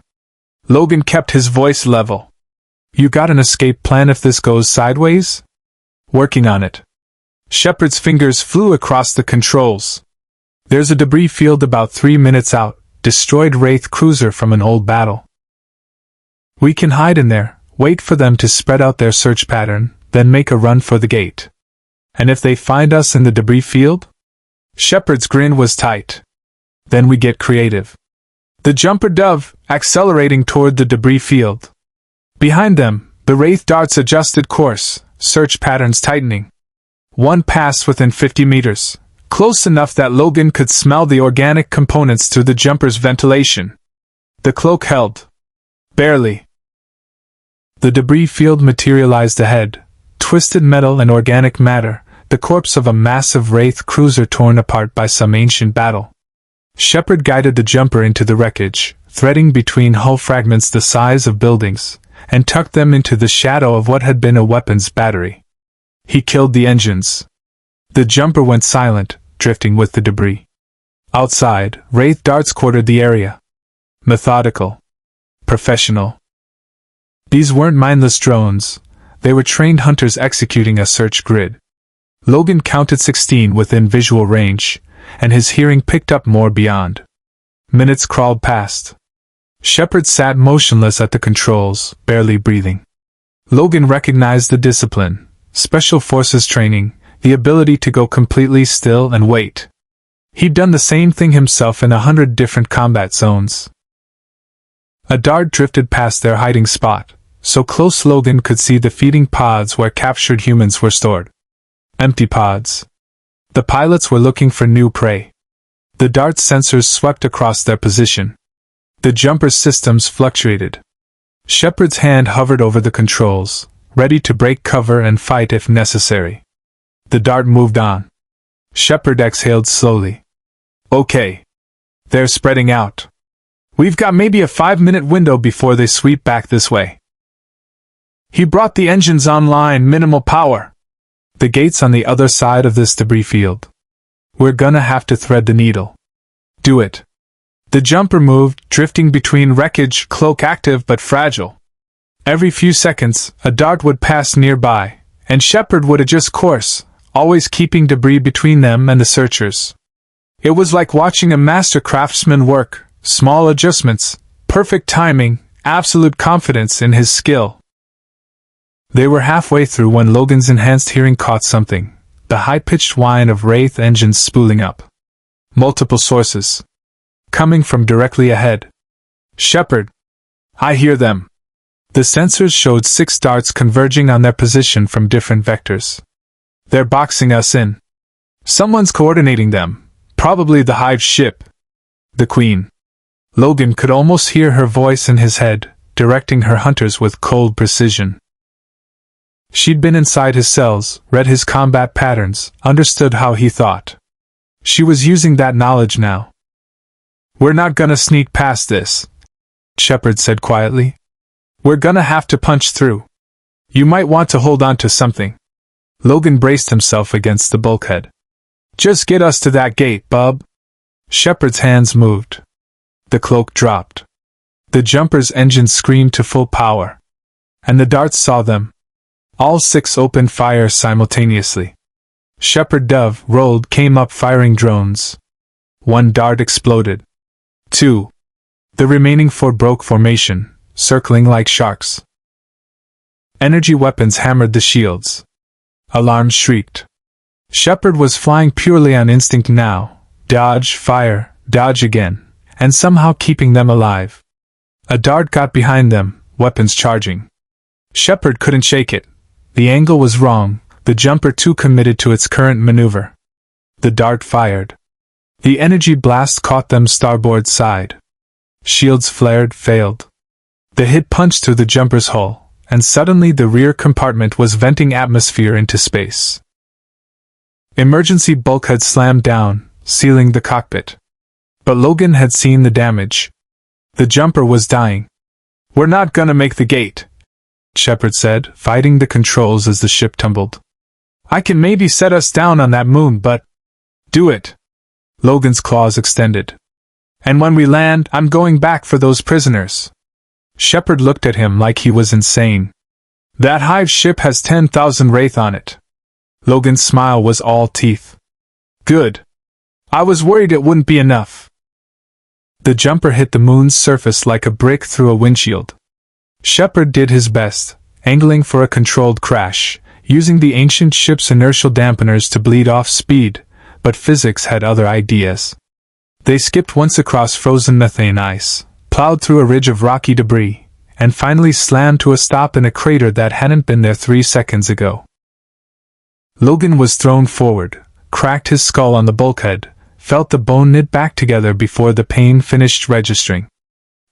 Logan kept his voice level. You got an escape plan if this goes sideways? Working on it. Sheppard's fingers flew across the controls. There's a debris field about 3 minutes out, destroyed Wraith cruiser from an old battle. We can hide in there, wait for them to spread out their search pattern, then make a run for the gate. And if they find us in the debris field? Sheppard's grin was tight. Then we get creative. The jumper dove, accelerating toward the debris field. Behind them, the Wraith darts adjusted course, search patterns tightening. One passed within 50 meters, close enough that Logan could smell the organic components through the jumper's ventilation. The cloak held. Barely. The debris field materialized ahead, twisted metal and organic matter, the corpse of a massive Wraith cruiser torn apart by some ancient battle. Sheppard guided the jumper into the wreckage, threading between hull fragments the size of buildings, and tucked them into the shadow of what had been a weapons battery. He killed the engines. The jumper went silent, drifting with the debris. Outside, Wraith darts quartered the area. Methodical. Professional. These weren't mindless drones. They were trained hunters executing a search grid. Logan counted 16 within visual range, and his hearing picked up more beyond. Minutes crawled past. Sheppard sat motionless at the controls, barely breathing. Logan recognized the discipline, special forces training, the ability to go completely still and wait. He'd done the same thing himself in 100 different combat zones. A dart drifted past their hiding spot, so close Logan could see the feeding pods where captured humans were stored. Empty pods. The pilots were looking for new prey. The dart's sensors swept across their position. The jumper's systems fluctuated. Sheppard's hand hovered over the controls, ready to break cover and fight if necessary. The dart moved on. Sheppard exhaled slowly. Okay. They're spreading out. We've got maybe a 5-minute window before they sweep back this way. He brought the engines online, minimal power. The gate's on the other side of this debris field. We're gonna have to thread the needle. Do it. The jumper moved, drifting between wreckage, cloak active but fragile. Every few seconds, a dart would pass nearby, and Sheppard would adjust course, always keeping debris between them and the searchers. It was like watching a master craftsman work, small adjustments, perfect timing, absolute confidence in his skill. They were halfway through when Logan's enhanced hearing caught something, the high-pitched whine of Wraith engines spooling up. Multiple sources. Coming from directly ahead. Sheppard. I hear them. The sensors showed 6 darts converging on their position from different vectors. They're boxing us in. Someone's coordinating them, probably the hive ship. The Queen. Logan could almost hear her voice in his head, directing her hunters with cold precision. She'd been inside his cells, read his combat patterns, understood how he thought. She was using that knowledge now. We're not gonna sneak past this, Sheppard said quietly. We're gonna have to punch through. You might want to hold on to something. Logan braced himself against the bulkhead. Just get us to that gate, bub. Sheppard's hands moved. The cloak dropped. The jumper's engines screamed to full power. And the darts saw them. All 6 opened fire simultaneously. Sheppard dove rolled came up firing drones. 1 dart exploded. 2. The remaining 4 broke formation, circling like sharks. Energy weapons hammered the shields. Alarms shrieked. Sheppard was flying purely on instinct now. Dodge, fire, dodge again, and somehow keeping them alive. A dart got behind them, weapons charging. Sheppard couldn't shake it. The angle was wrong, the jumper too committed to its current maneuver. The dart fired. The energy blast caught them starboard side. Shields flared, failed. The hit punched through the jumper's hull, and suddenly the rear compartment was venting atmosphere into space. Emergency bulkhead slammed down, sealing the cockpit. But Logan had seen the damage. The jumper was dying. We're not gonna make the gate, Sheppard said, fighting the controls as the ship tumbled. I can maybe set us down on that moon, but... Do it. Logan's claws extended. And when we land, I'm going back for those prisoners. Sheppard looked at him like he was insane. That hive ship has 10,000 Wraith on it. Logan's smile was all teeth. Good. I was worried it wouldn't be enough. The jumper hit the moon's surface like a brick through a windshield. Sheppard did his best, angling for a controlled crash, using the ancient ship's inertial dampeners to bleed off speed, but physics had other ideas. They skipped once across frozen methane ice, plowed through a ridge of rocky debris, and finally slammed to a stop in a crater that hadn't been there 3 seconds ago. Logan was thrown forward, cracked his skull on the bulkhead, felt the bone knit back together before the pain finished registering.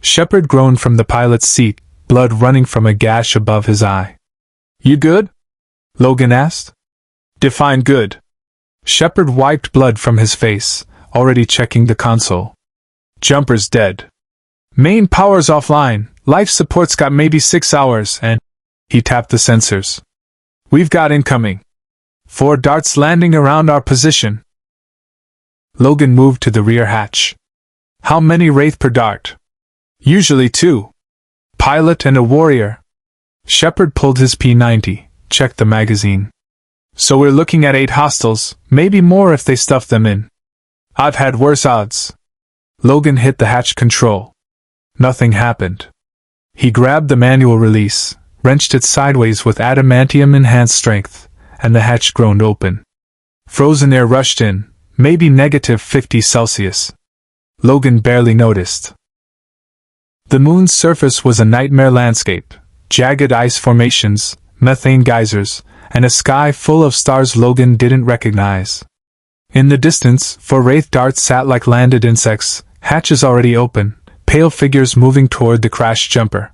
Sheppard groaned from the pilot's seat, blood running from a gash above his eye. You good? Logan asked. Define good. Sheppard wiped blood from his face, already checking the console. Jumper's dead. Main power's offline, life support's got maybe 6 hours, and... He tapped the sensors. We've got incoming. 4 darts landing around our position. Logan moved to the rear hatch. How many Wraith per dart? Usually 2. Pilot and a warrior. Sheppard pulled his P90, checked the magazine. So we're looking at 8 hostiles, maybe more if they stuff them in. I've had worse odds. Logan hit the hatch control. Nothing happened. He grabbed the manual release, wrenched it sideways with adamantium-enhanced strength, and the hatch groaned open. Frozen air rushed in, maybe -50 Celsius. Logan barely noticed. The moon's surface was a nightmare landscape, jagged ice formations, methane geysers, and a sky full of stars Logan didn't recognize. In the distance, 4 Wraith darts sat like landed insects, hatches already open, pale figures moving toward the crashed jumper.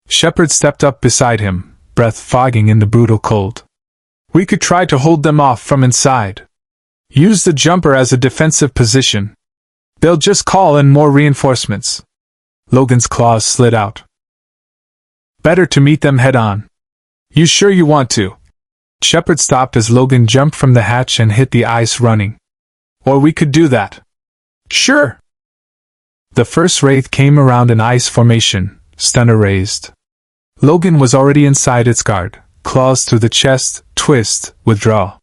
Sheppard stepped up beside him, breath fogging in the brutal cold. We could try to hold them off from inside. Use the jumper as a defensive position. They'll just call in more reinforcements. Logan's claws slid out. Better to meet them head-on. You sure you want to? Sheppard stopped as Logan jumped from the hatch and hit the ice running. Or we could do that. Sure. The first Wraith came around an ice formation, stunner raised. Logan was already inside its guard, claws through the chest, twist, withdraw.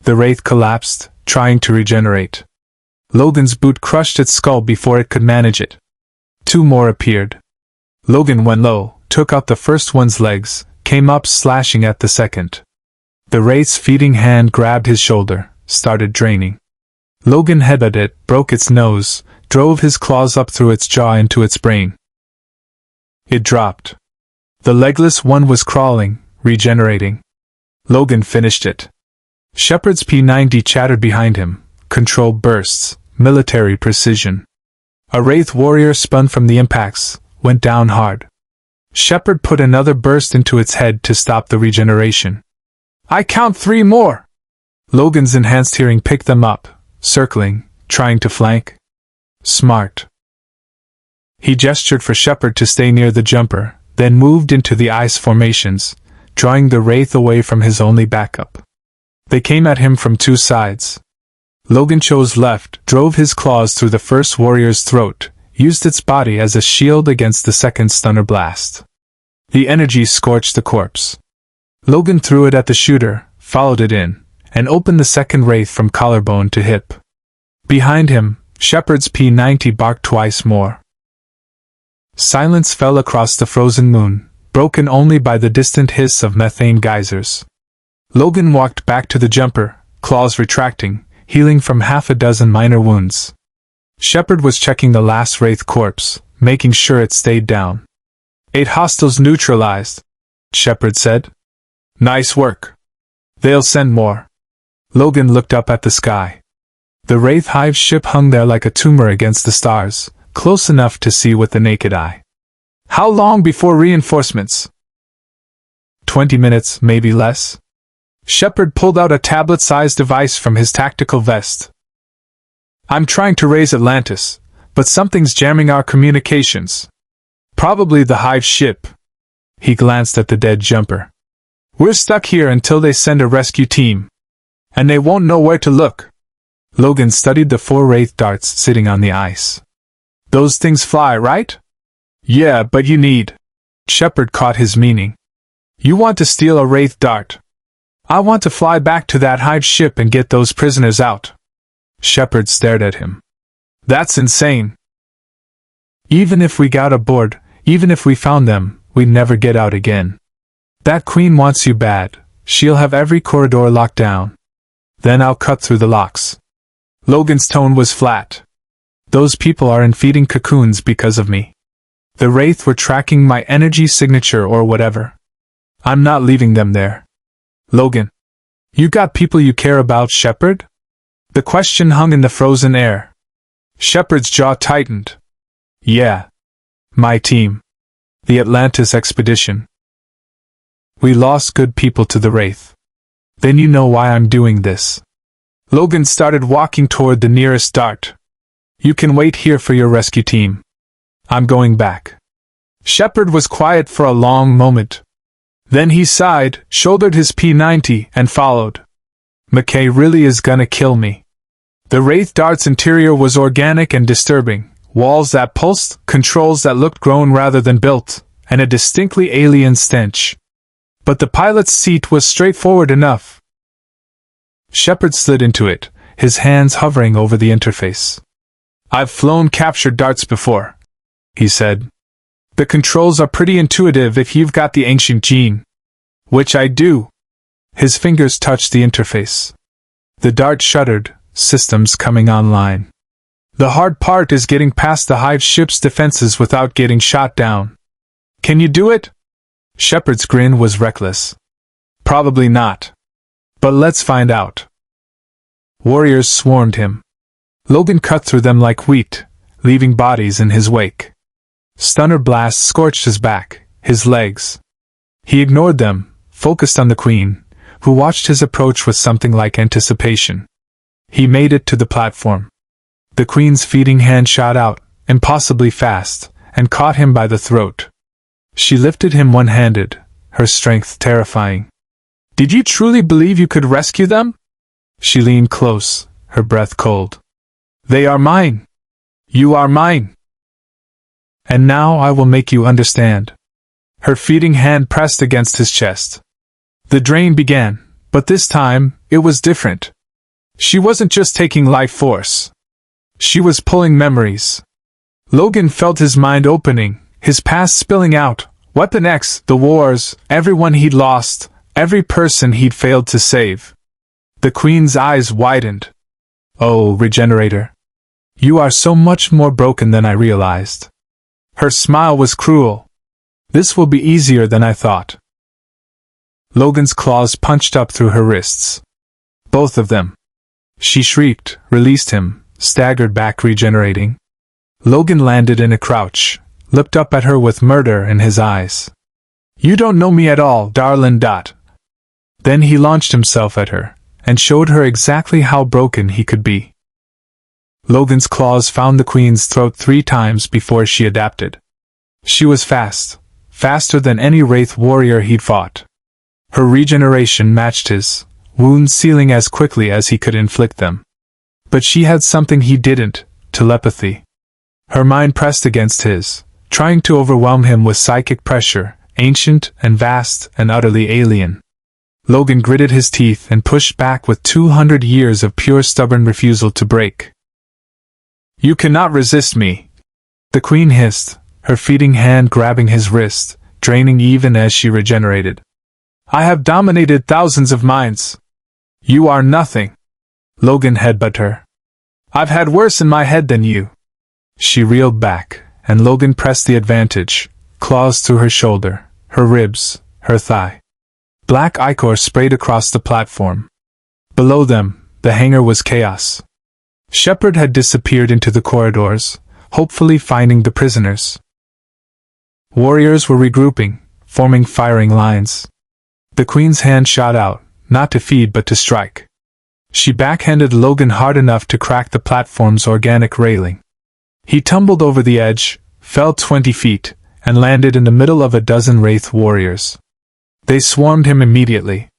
The Wraith collapsed, trying to regenerate. Logan's boot crushed its skull before it could manage it. 2 more appeared. Logan went low, took out the first one's legs, came up slashing at the second. The Wraith's feeding hand grabbed his shoulder, started draining. Logan headbutted it, broke its nose, drove his claws up through its jaw into its brain. It dropped. The legless one was crawling, regenerating. Logan finished it. Sheppard's P90 chattered behind him, control bursts, military precision. A Wraith warrior spun from the impacts, went down hard. Sheppard put another burst into its head to stop the regeneration. I count 3 more! Logan's enhanced hearing picked them up, circling, trying to flank. Smart. He gestured for Sheppard to stay near the jumper, then moved into the ice formations, drawing the Wraith away from his only backup. They came at him from 2 sides. Logan chose left, drove his claws through the first warrior's throat, used its body as a shield against the second stunner blast. The energy scorched the corpse. Logan threw it at the shooter, followed it in, and opened the second Wraith from collarbone to hip. Behind him, Sheppard's P90 barked twice more. Silence fell across the frozen moon, broken only by the distant hiss of methane geysers. Logan walked back to the jumper, claws retracting, healing from 6 minor wounds. Sheppard was checking the last Wraith corpse, making sure it stayed down. 8 hostiles neutralized, Sheppard said. Nice work. They'll send more. Logan looked up at the sky. The Wraith hive ship hung there like a tumor against the stars, close enough to see with the naked eye. How long before reinforcements? 20 minutes, maybe less. Sheppard pulled out a tablet-sized device from his tactical vest. I'm trying to raise Atlantis, but something's jamming our communications. Probably the hive ship. He glanced at the dead jumper. We're stuck here until they send a rescue team. And they won't know where to look. Logan studied the 4 Wraith darts sitting on the ice. Those things fly, right? Yeah, but you need. Sheppard caught his meaning. You want to steal a Wraith dart. I want to fly back to that hive ship and get those prisoners out. Sheppard stared at him. That's insane. Even if we got aboard, even if we found them, we'd never get out again. That queen wants you bad. She'll have every corridor locked down. Then I'll cut through the locks. Logan's tone was flat. Those people are in feeding cocoons because of me. The Wraith were tracking my energy signature or whatever. I'm not leaving them there. Logan. You got people you care about, Sheppard? The question hung in the frozen air. Sheppard's jaw tightened. Yeah. My team. The Atlantis expedition. We lost good people to the Wraith. Then you know why I'm doing this. Logan started walking toward the nearest dart. You can wait here for your rescue team. I'm going back. Sheppard was quiet for a long moment. Then he sighed, shouldered his P90, and followed. McKay really is gonna kill me. The Wraith dart's interior was organic and disturbing. Walls that pulsed, controls that looked grown rather than built, and a distinctly alien stench. But the pilot's seat was straightforward enough. Sheppard slid into it, his hands hovering over the interface. I've flown captured darts before, he said. The controls are pretty intuitive if you've got the ancient gene. Which I do. His fingers touched the interface. The dart shuddered, systems coming online. The hard part is getting past the hive ship's defenses without getting shot down. Can you do it? Sheppard's grin was reckless. Probably not. But let's find out. Warriors swarmed him. Logan cut through them like wheat, leaving bodies in his wake. Stunner blasts scorched his back, his legs. He ignored them, focused on the queen, who watched his approach with something like anticipation. He made it to the platform. The queen's feeding hand shot out, impossibly fast, and caught him by the throat. She lifted him one-handed, her strength terrifying. Did you truly believe you could rescue them? She leaned close, her breath cold. They are mine. You are mine. And now I will make you understand. Her feeding hand pressed against his chest. The drain began, but this time, it was different. She wasn't just taking life force. She was pulling memories. Logan felt his mind opening, his past spilling out, Weapon X, the wars, everyone he'd lost, every person he'd failed to save. The queen's eyes widened. Oh, Regenerator. You are so much more broken than I realized. Her smile was cruel. This will be easier than I thought. Logan's claws punched up through her wrists. Both of them. She shrieked, released him, staggered back, regenerating. Logan landed in a crouch, looked up at her with murder in his eyes. You don't know me at all, darlin'. Then he launched himself at her, and showed her exactly how broken he could be. Logan's claws found the queen's throat 3 times before she adapted. She was fast, faster than any Wraith warrior he'd fought. Her regeneration matched his, wounds sealing as quickly as he could inflict them. But she had something he didn't, telepathy. Her mind pressed against his, trying to overwhelm him with psychic pressure, ancient and vast and utterly alien. Logan gritted his teeth and pushed back with 200 years of pure stubborn refusal to break. You cannot resist me, the queen hissed, her feeding hand grabbing his wrist, draining even as she regenerated. I have dominated thousands of minds. You are nothing. Logan headbutted her. I've had worse in my head than you. She reeled back, and Logan pressed the advantage, claws through her shoulder, her ribs, her thigh. Black ichor sprayed across the platform. Below them, the hangar was chaos. Sheppard had disappeared into the corridors, hopefully finding the prisoners. Warriors were regrouping, forming firing lines. The queen's hand shot out, not to feed but to strike. She backhanded Logan hard enough to crack the platform's organic railing. He tumbled over the edge, fell 20 feet, and landed in the middle of a dozen Wraith warriors. They swarmed him immediately.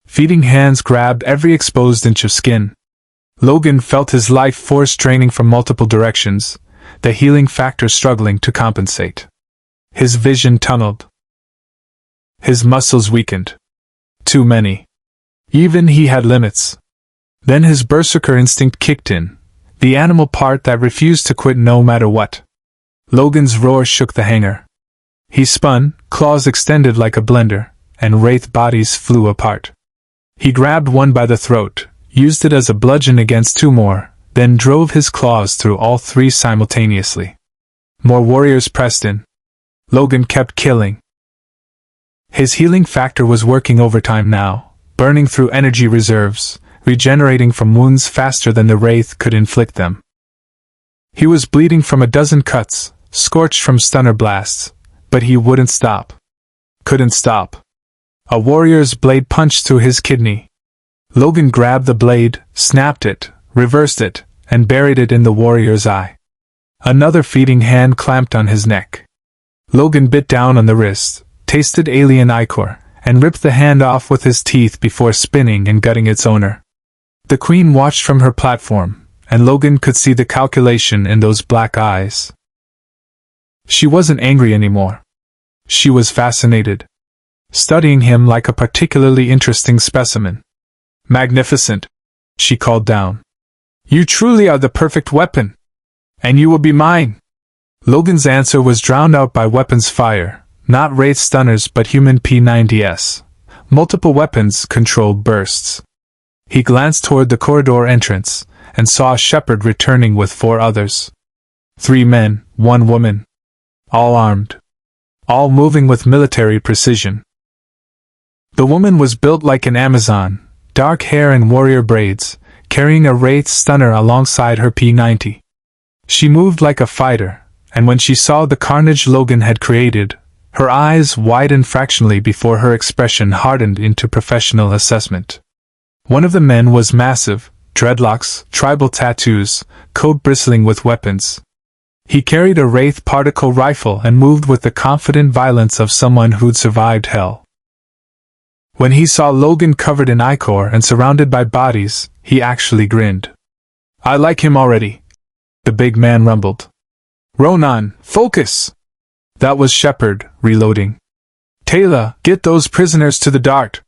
Feeding hands grabbed every exposed inch of skin. Logan felt his life force draining from multiple directions, the healing factor struggling to compensate. His vision tunneled. His muscles weakened. Too many. Even he had limits. Then his berserker instinct kicked in, the animal part that refused to quit no matter what. Logan's roar shook the hangar. He spun, claws extended like a blender, and Wraith bodies flew apart. He grabbed one by the throat, used it as a bludgeon against two more, then drove his claws through all three simultaneously. More warriors pressed in. Logan kept killing. His healing factor was working overtime now, burning through energy reserves, regenerating from wounds faster than the Wraith could inflict them. He was bleeding from a dozen cuts, scorched from stunner blasts, but he wouldn't stop. Couldn't stop. A warrior's blade punched through his kidney. Logan grabbed the blade, snapped it, reversed it, and buried it in the warrior's eye. Another feeding hand clamped on his neck. Logan bit down on the wrist, tasted alien ichor, and ripped the hand off with his teeth before spinning and gutting its owner. The Queen watched from her platform, and Logan could see the calculation in those black eyes. She wasn't angry anymore. She was fascinated. Studying him like a particularly interesting specimen. Magnificent, she called down. You truly are the perfect weapon. And you will be mine. Logan's answer was drowned out by weapons fire, not Wraith stunners but human P90s. Multiple weapons controlled bursts. He glanced toward the corridor entrance, and saw Sheppard returning with 4 others. 3 men, 1 woman. All armed. All moving with military precision. The woman was built like an Amazon, dark hair and warrior braids, carrying a Wraith stunner alongside her P90. She moved like a fighter, and when she saw the carnage Logan had created, her eyes widened fractionally before her expression hardened into professional assessment. One of the men was massive, dreadlocks, tribal tattoos, coat bristling with weapons. He carried a Wraith particle rifle and moved with the confident violence of someone who'd survived hell. When he saw Logan covered in ichor and surrounded by bodies, he actually grinned. I like him already, the big man rumbled. Ronon, focus! That was Sheppard, reloading. Taylor, get those prisoners to the dart.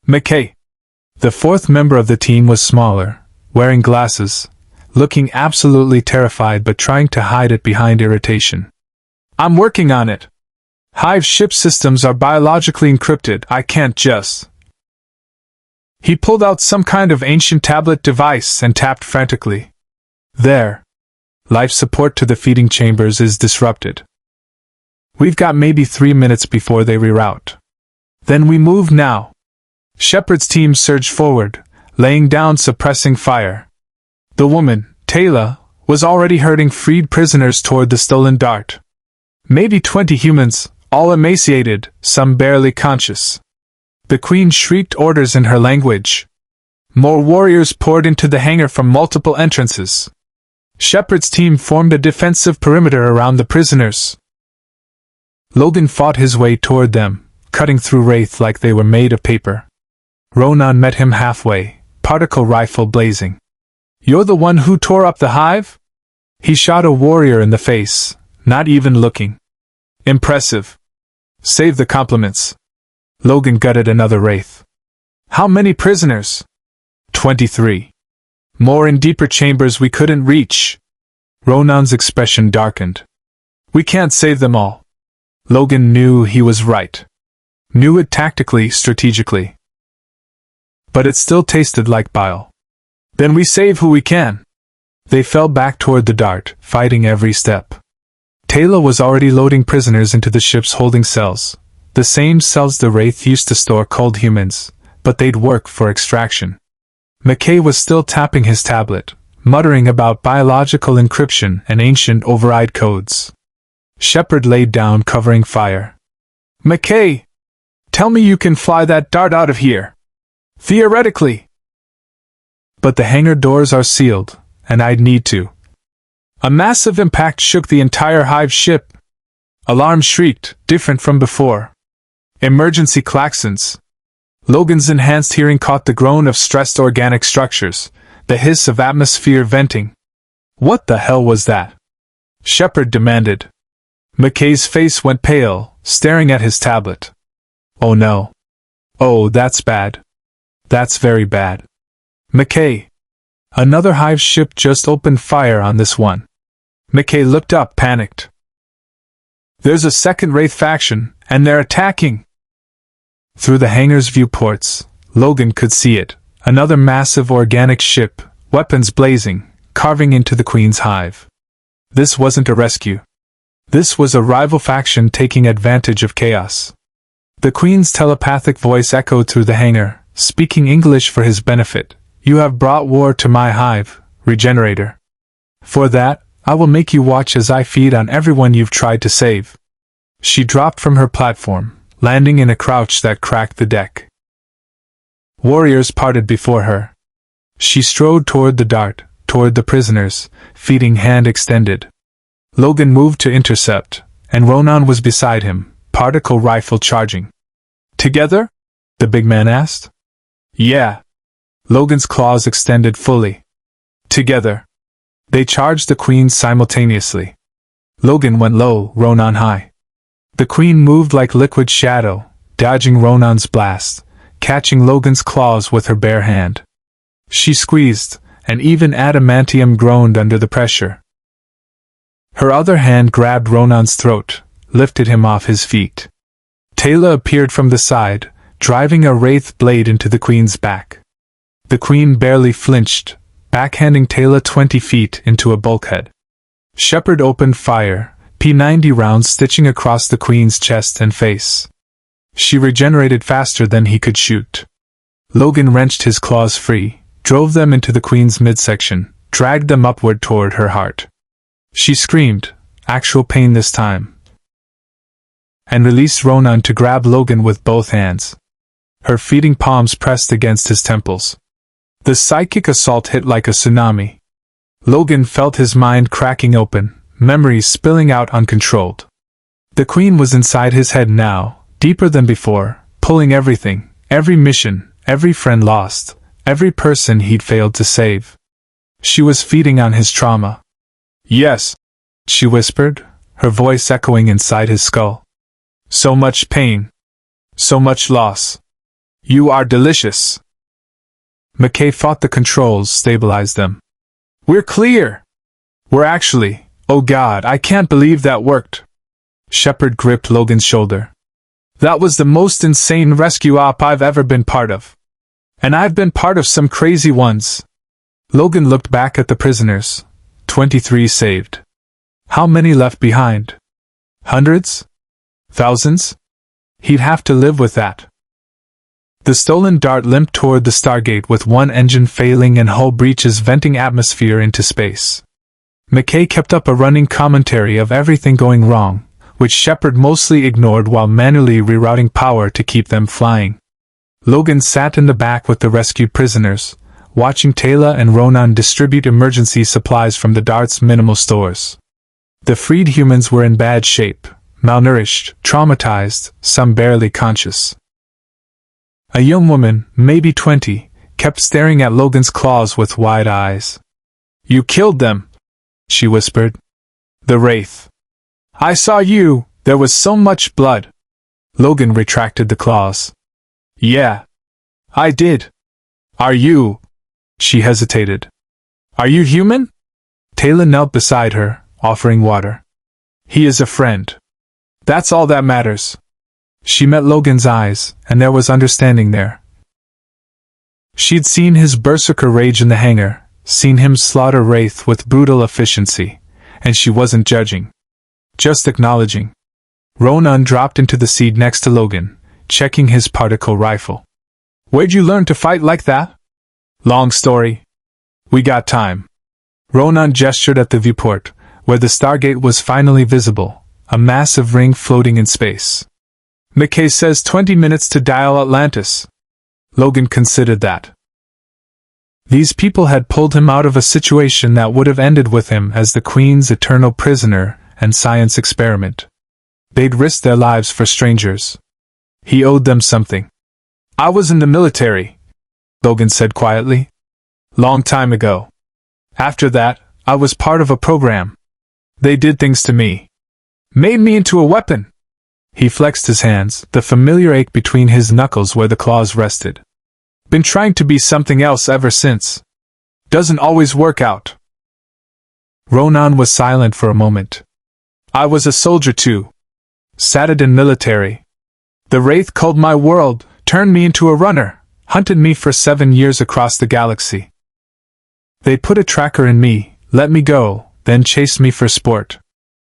McKay. The 4th member of the team was smaller, wearing glasses, looking absolutely terrified but trying to hide it behind irritation. I'm working on it. Hive ship systems are biologically encrypted, I can't just... He pulled out some kind of ancient tablet device and tapped frantically. There. Life support to the feeding chambers is disrupted. We've got maybe 3 minutes before they reroute. Then we move now. Sheppard's team surged forward, laying down suppressing fire. The woman, Taylor, was already herding freed prisoners toward the stolen dart. Maybe 20 humans, all emaciated, some barely conscious. The Queen shrieked orders in her language. More warriors poured into the hangar from multiple entrances. Sheppard's team formed a defensive perimeter around the prisoners. Logan fought his way toward them, cutting through Wraith like they were made of paper. Ronon met him halfway, particle rifle blazing. You're the one who tore up the hive? He shot a warrior in the face, not even looking. Impressive. Save the compliments. Logan gutted another Wraith. How many prisoners? 23. More in deeper chambers we couldn't reach. Ronon's expression darkened. We can't save them all. Logan knew he was right. Knew it tactically, strategically. But it still tasted like bile. Then we save who we can. They fell back toward the dart, fighting every step. Taylor was already loading prisoners into the ship's holding cells. The same cells the Wraith used to store cold humans, but they'd work for extraction. McKay was still tapping his tablet, muttering about biological encryption and ancient override codes. Sheppard laid down covering fire. McKay! Tell me you can fly that dart out of here! Theoretically! But the hangar doors are sealed, and I'd need to. A massive impact shook the entire hive ship. Alarm shrieked, different from before. Emergency klaxons. Logan's enhanced hearing caught the groan of stressed organic structures, the hiss of atmosphere venting. What the hell was that? Sheppard demanded. McKay's face went pale, staring at his tablet. Oh no. Oh, that's bad. That's very bad. McKay. Another hive ship just opened fire on this one. McKay looked up, panicked. There's a second Wraith faction, and they're attacking! Through the hangar's viewports, Logan could see it, another massive organic ship, weapons blazing, carving into the Queen's hive. This wasn't a rescue. This was a rival faction taking advantage of chaos. The Queen's telepathic voice echoed through the hangar, speaking English for his benefit. You have brought war to my hive, Regenerator. For that, I will make you watch as I feed on everyone you've tried to save. She dropped from her platform, landing in a crouch that cracked the deck. Warriors parted before her. She strode toward the dart, toward the prisoners, feeding hand extended. Logan moved to intercept, and Ronon was beside him, particle rifle charging. Together? The big man asked. Yeah. Logan's claws extended fully. Together. They charged the Queen simultaneously. Logan went low, Ronon high. The Queen moved like liquid shadow, dodging Ronon's blast, catching Logan's claws with her bare hand. She squeezed, and even adamantium groaned under the pressure. Her other hand grabbed Ronon's throat, lifted him off his feet. Taylor appeared from the side, driving a Wraith blade into the Queen's back. The Queen barely flinched, backhanding Taylor 20 feet into a bulkhead. Sheppard opened fire, P90 rounds stitching across the Queen's chest and face. She regenerated faster than he could shoot. Logan wrenched his claws free, drove them into the Queen's midsection, dragged them upward toward her heart. She screamed, actual pain this time, and released Ronon to grab Logan with both hands. Her feeding palms pressed against his temples. The psychic assault hit like a tsunami. Logan felt his mind cracking open, memories spilling out uncontrolled. The Queen was inside his head now, deeper than before, pulling everything, every mission, every friend lost, every person he'd failed to save. She was feeding on his trauma. Yes, she whispered, her voice echoing inside his skull. So much pain. So much loss. You are delicious. McKay fought the controls, stabilized them. We're clear! We're actually, oh God, I can't believe that worked. Sheppard gripped Logan's shoulder. That was the most insane rescue op I've ever been part of. And I've been part of some crazy ones. Logan looked back at the prisoners. 23 saved. How many left behind? Hundreds? Thousands? He'd have to live with that. The stolen dart limped toward the Stargate with one engine failing and hull breaches venting atmosphere into space. McKay kept up a running commentary of everything going wrong, which Sheppard mostly ignored while manually rerouting power to keep them flying. Logan sat in the back with the rescued prisoners, watching Taylor and Ronon distribute emergency supplies from the dart's minimal stores. The freed humans were in bad shape, malnourished, traumatized, some barely conscious. A young woman, maybe 20, kept staring at Logan's claws with wide eyes. You killed them, she whispered. The Wraith. I saw you, there was so much blood. Logan retracted the claws. Yeah. I did. Are you? She hesitated. Are you human? Taylor knelt beside her, offering water. He is a friend. That's all that matters. She met Logan's eyes, and there was understanding there. She'd seen his berserker rage in the hangar, seen him slaughter Wraith with brutal efficiency, and she wasn't judging. Just acknowledging. Ronon dropped into the seat next to Logan, checking his particle rifle. Where'd you learn to fight like that? Long story. We got time. Ronon gestured at the viewport, where the Stargate was finally visible, a massive ring floating in space. McKay says 20 minutes to dial Atlantis. Logan considered that. These people had pulled him out of a situation that would have ended with him as the Queen's eternal prisoner and science experiment. They'd risk their lives for strangers. He owed them something. I was in the military, Logan said quietly. Long time ago. After that, I was part of a program. They did things to me. Made me into a weapon. He flexed his hands, the familiar ache between his knuckles where the claws rested. Been trying to be something else ever since. Doesn't always work out. Ronon was silent for a moment. I was a soldier too. Satadin military. The Wraith culled my world, turned me into a runner, hunted me for 7 years across the galaxy. They put a tracker in me, let me go, then chased me for sport.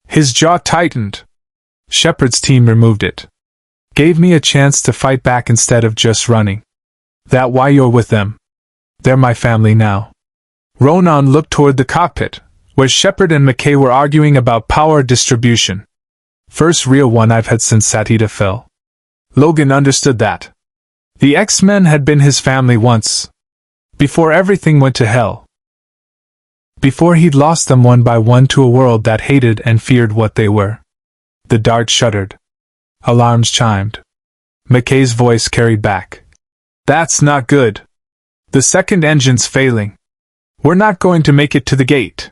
His jaw tightened. Sheppard's team removed it. Gave me a chance to fight back instead of just running. That why you're with them? They're my family now. Ronon looked toward the cockpit, where Sheppard and McKay were arguing about power distribution. First real one I've had since Satida fell. Logan understood that. The X-Men had been his family once. Before everything went to hell. Before he'd lost them one by one to a world that hated and feared what they were. The dart shuddered. Alarms chimed. McKay's voice carried back. That's not good. The second engine's failing. We're not going to make it to the gate.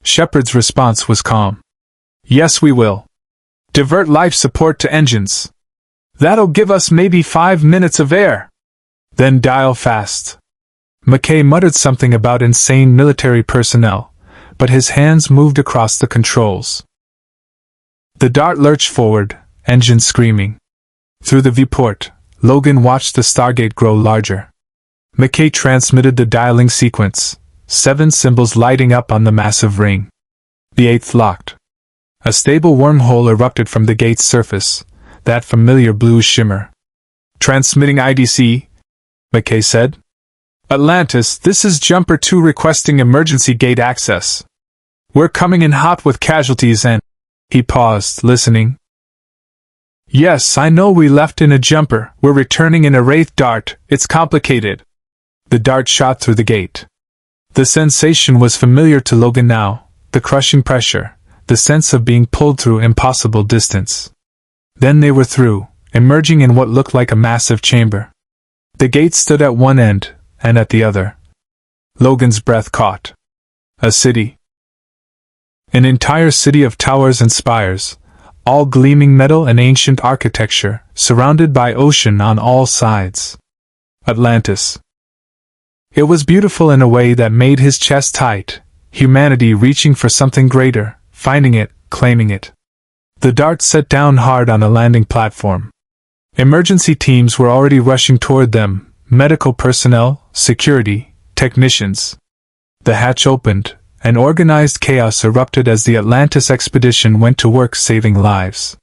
Sheppard's response was calm. Yes, we will. Divert life support to engines. That'll give us maybe 5 minutes of air. Then dial fast. McKay muttered something about insane military personnel, but his hands moved across the controls. The dart lurched forward, engine screaming. Through the viewport, Logan watched the Stargate grow larger. McKay transmitted the dialing sequence, 7 symbols lighting up on the massive ring. The 8th locked. A stable wormhole erupted from the gate's surface, that familiar blue shimmer. Transmitting IDC, McKay said. Atlantis, this is Jumper 2 requesting emergency gate access. We're coming in hot with casualties and... He paused, listening. Yes, I know we left in a jumper, we're returning in a Wraith dart, it's complicated. The dart shot through the gate. The sensation was familiar to Logan now, the crushing pressure, the sense of being pulled through impossible distance. Then they were through, emerging in what looked like a massive chamber. The gate stood at one end, and at the other. Logan's breath caught. A city. An entire city of towers and spires, all gleaming metal and ancient architecture, surrounded by ocean on all sides. Atlantis. It was beautiful in a way that made his chest tight, humanity reaching for something greater, finding it, claiming it. The dart set down hard on a landing platform. Emergency teams were already rushing toward them, medical personnel, security, technicians. The hatch opened, and organized chaos erupted as the Atlantis expedition went to work saving lives.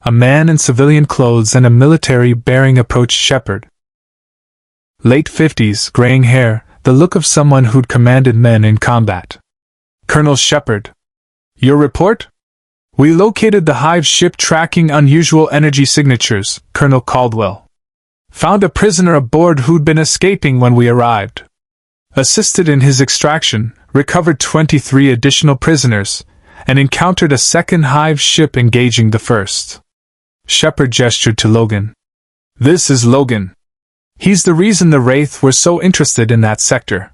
A man in civilian clothes and a military bearing approached Sheppard. Late 50s, graying hair, the look of someone who'd commanded men in combat. Colonel Sheppard. Your report? We located the hive ship tracking unusual energy signatures, Colonel Caldwell. Found a prisoner aboard who'd been escaping when we arrived. Assisted in his extraction, recovered 23 additional prisoners, and encountered a second hive ship engaging the first. Sheppard gestured to Logan. This is Logan. He's the reason the Wraith were so interested in that sector.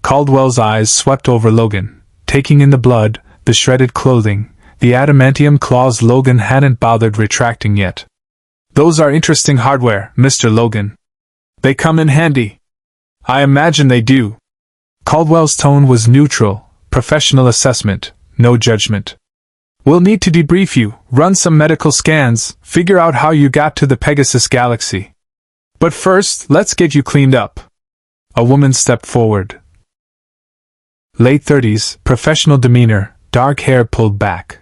Caldwell's eyes swept over Logan, taking in the blood, the shredded clothing, the adamantium claws Logan hadn't bothered retracting yet. Those are interesting hardware, Mr. Logan. They come in handy. I imagine they do. Caldwell's tone was neutral, professional assessment, no judgment. We'll need to debrief you, run some medical scans, figure out how you got to the Pegasus Galaxy. But first, let's get you cleaned up. A woman stepped forward. Late 30s, professional demeanor, dark hair pulled back.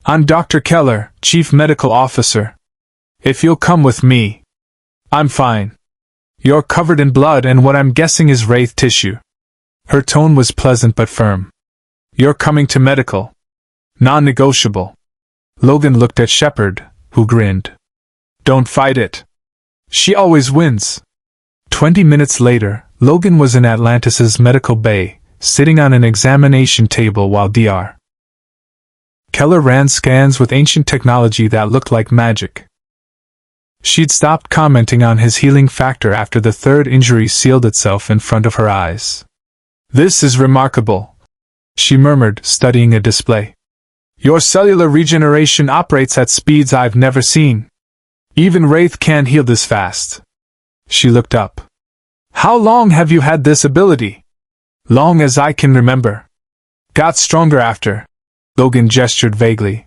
I'm Dr. Keller, Chief Medical Officer. If you'll come with me. I'm fine. You're covered in blood and what I'm guessing is Wraith tissue. Her tone was pleasant but firm. You're coming to medical. Non-negotiable. Logan looked at Sheppard, who grinned. Don't fight it. She always wins. 20 minutes later, Logan was in Atlantis's medical bay, sitting on an examination table while Dr. Keller ran scans with ancient technology that looked like magic. She'd stopped commenting on his healing factor after the third injury sealed itself in front of her eyes. "This is remarkable," she murmured, studying a display. "Your cellular regeneration operates at speeds I've never seen. Even Wraith can't heal this fast." She looked up. "How long have you had this ability?" "Long as I can remember. Got stronger after." Logan gestured vaguely.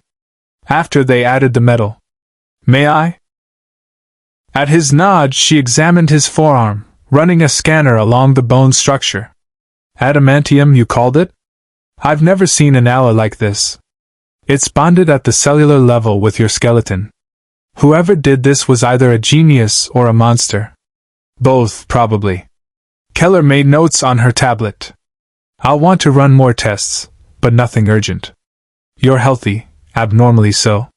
"After they added the metal." "May I?" At his nod, she examined his forearm, running a scanner along the bone structure. "Adamantium, you called it? I've never seen an alloy like this. It's bonded at the cellular level with your skeleton. Whoever did this was either a genius or a monster. Both, probably." Keller made notes on her tablet. "I'll want to run more tests, but nothing urgent. You're healthy, abnormally so.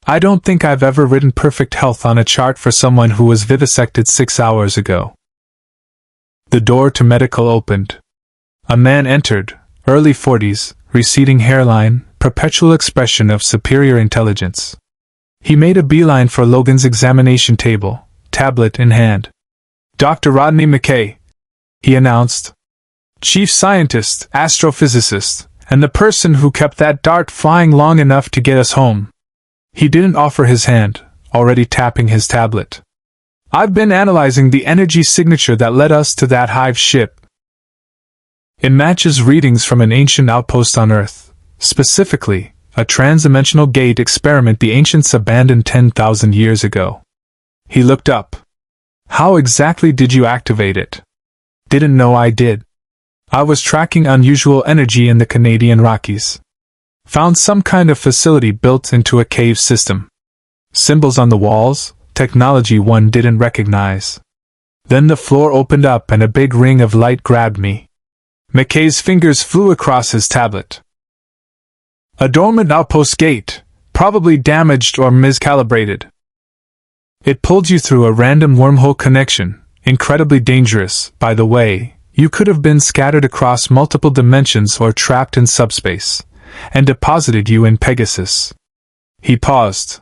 I don't think I've ever written perfect health on a chart for someone who was vivisected 6 hours ago." The door to medical opened. A man entered, early 40s, receding hairline, perpetual expression of superior intelligence. He made a beeline for Logan's examination table, tablet in hand. "Dr. Rodney McKay," he announced. "Chief scientist, astrophysicist, and the person who kept that dart flying long enough to get us home." He didn't offer his hand, already tapping his tablet. "I've been analyzing the energy signature that led us to that hive ship. It matches readings from an ancient outpost on Earth, specifically, a transdimensional gate experiment the ancients abandoned 10,000 years ago." He looked up. "How exactly did you activate it?" "Didn't know I did. I was tracking unusual energy in the Canadian Rockies. Found some kind of facility built into a cave system. Symbols on the walls, technology one didn't recognize. Then the floor opened up and a big ring of light grabbed me." McKay's fingers flew across his tablet. "A dormant outpost gate, probably damaged or miscalibrated. It pulled you through a random wormhole connection, incredibly dangerous, by the way. You could have been scattered across multiple dimensions or trapped in subspace, and deposited you in Pegasus." He paused.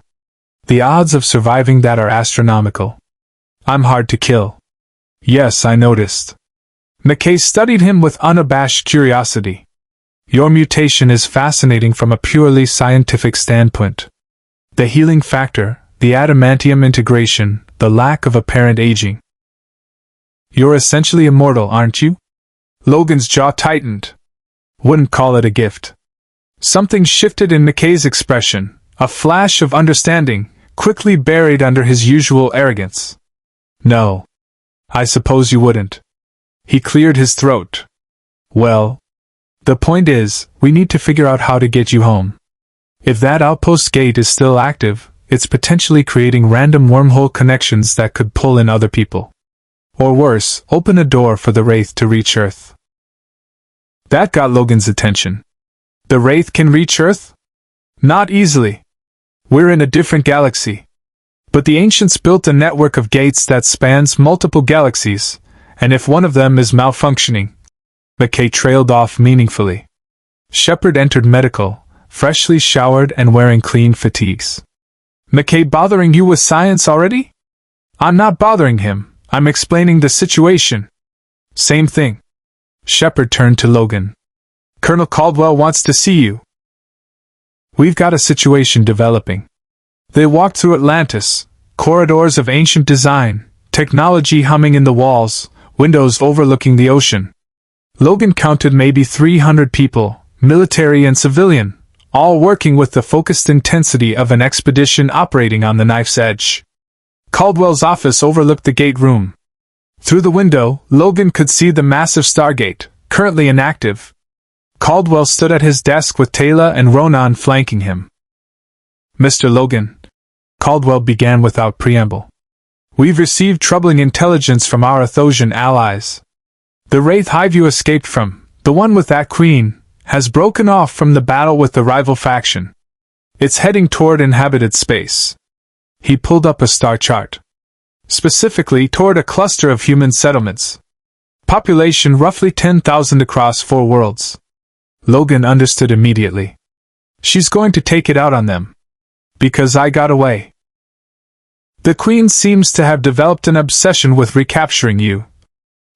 "The odds of surviving that are astronomical. I'm hard to kill." "Yes, I noticed." McKay studied him with unabashed curiosity. "Your mutation is fascinating from a purely scientific standpoint. The healing factor, the adamantium integration, the lack of apparent aging. You're essentially immortal, aren't you?" Logan's jaw tightened. "Wouldn't call it a gift." Something shifted in McKay's expression, a flash of understanding, quickly buried under his usual arrogance. "No. I suppose you wouldn't." He cleared his throat. "Well, the point is, we need to figure out how to get you home. If that outpost gate is still active, it's potentially creating random wormhole connections that could pull in other people. Or worse, open a door for the Wraith to reach Earth." That got Logan's attention. "The Wraith can reach Earth?" "Not easily. We're in a different galaxy. But the ancients built a network of gates that spans multiple galaxies, and if one of them is malfunctioning..." McKay trailed off meaningfully. Sheppard entered medical, freshly showered and wearing clean fatigues. "McKay bothering you with science already?" "I'm not bothering him. I'm explaining the situation." "Same thing." Sheppard turned to Logan. "Colonel Caldwell wants to see you." "We've got a situation developing." They walked through Atlantis, corridors of ancient design, technology humming in the walls, windows overlooking the ocean. Logan counted maybe 300 people, military and civilian, all working with the focused intensity of an expedition operating on the knife's edge. Caldwell's office overlooked the gate room. Through the window, Logan could see the massive Stargate, currently inactive. Caldwell stood at his desk with Taylor and Ronon flanking him. "Mr. Logan," Caldwell began without preamble, "we've received troubling intelligence from our Athosian allies. The Wraith hive you escaped from, the one with that queen, has broken off from the battle with the rival faction. It's heading toward inhabited space." He pulled up a star chart. "Specifically toward a cluster of human settlements. Population roughly 10,000 across 4 worlds." Logan understood immediately. She's going to take it out on them. Because I got away. The Queen seems to have developed an obsession with recapturing you,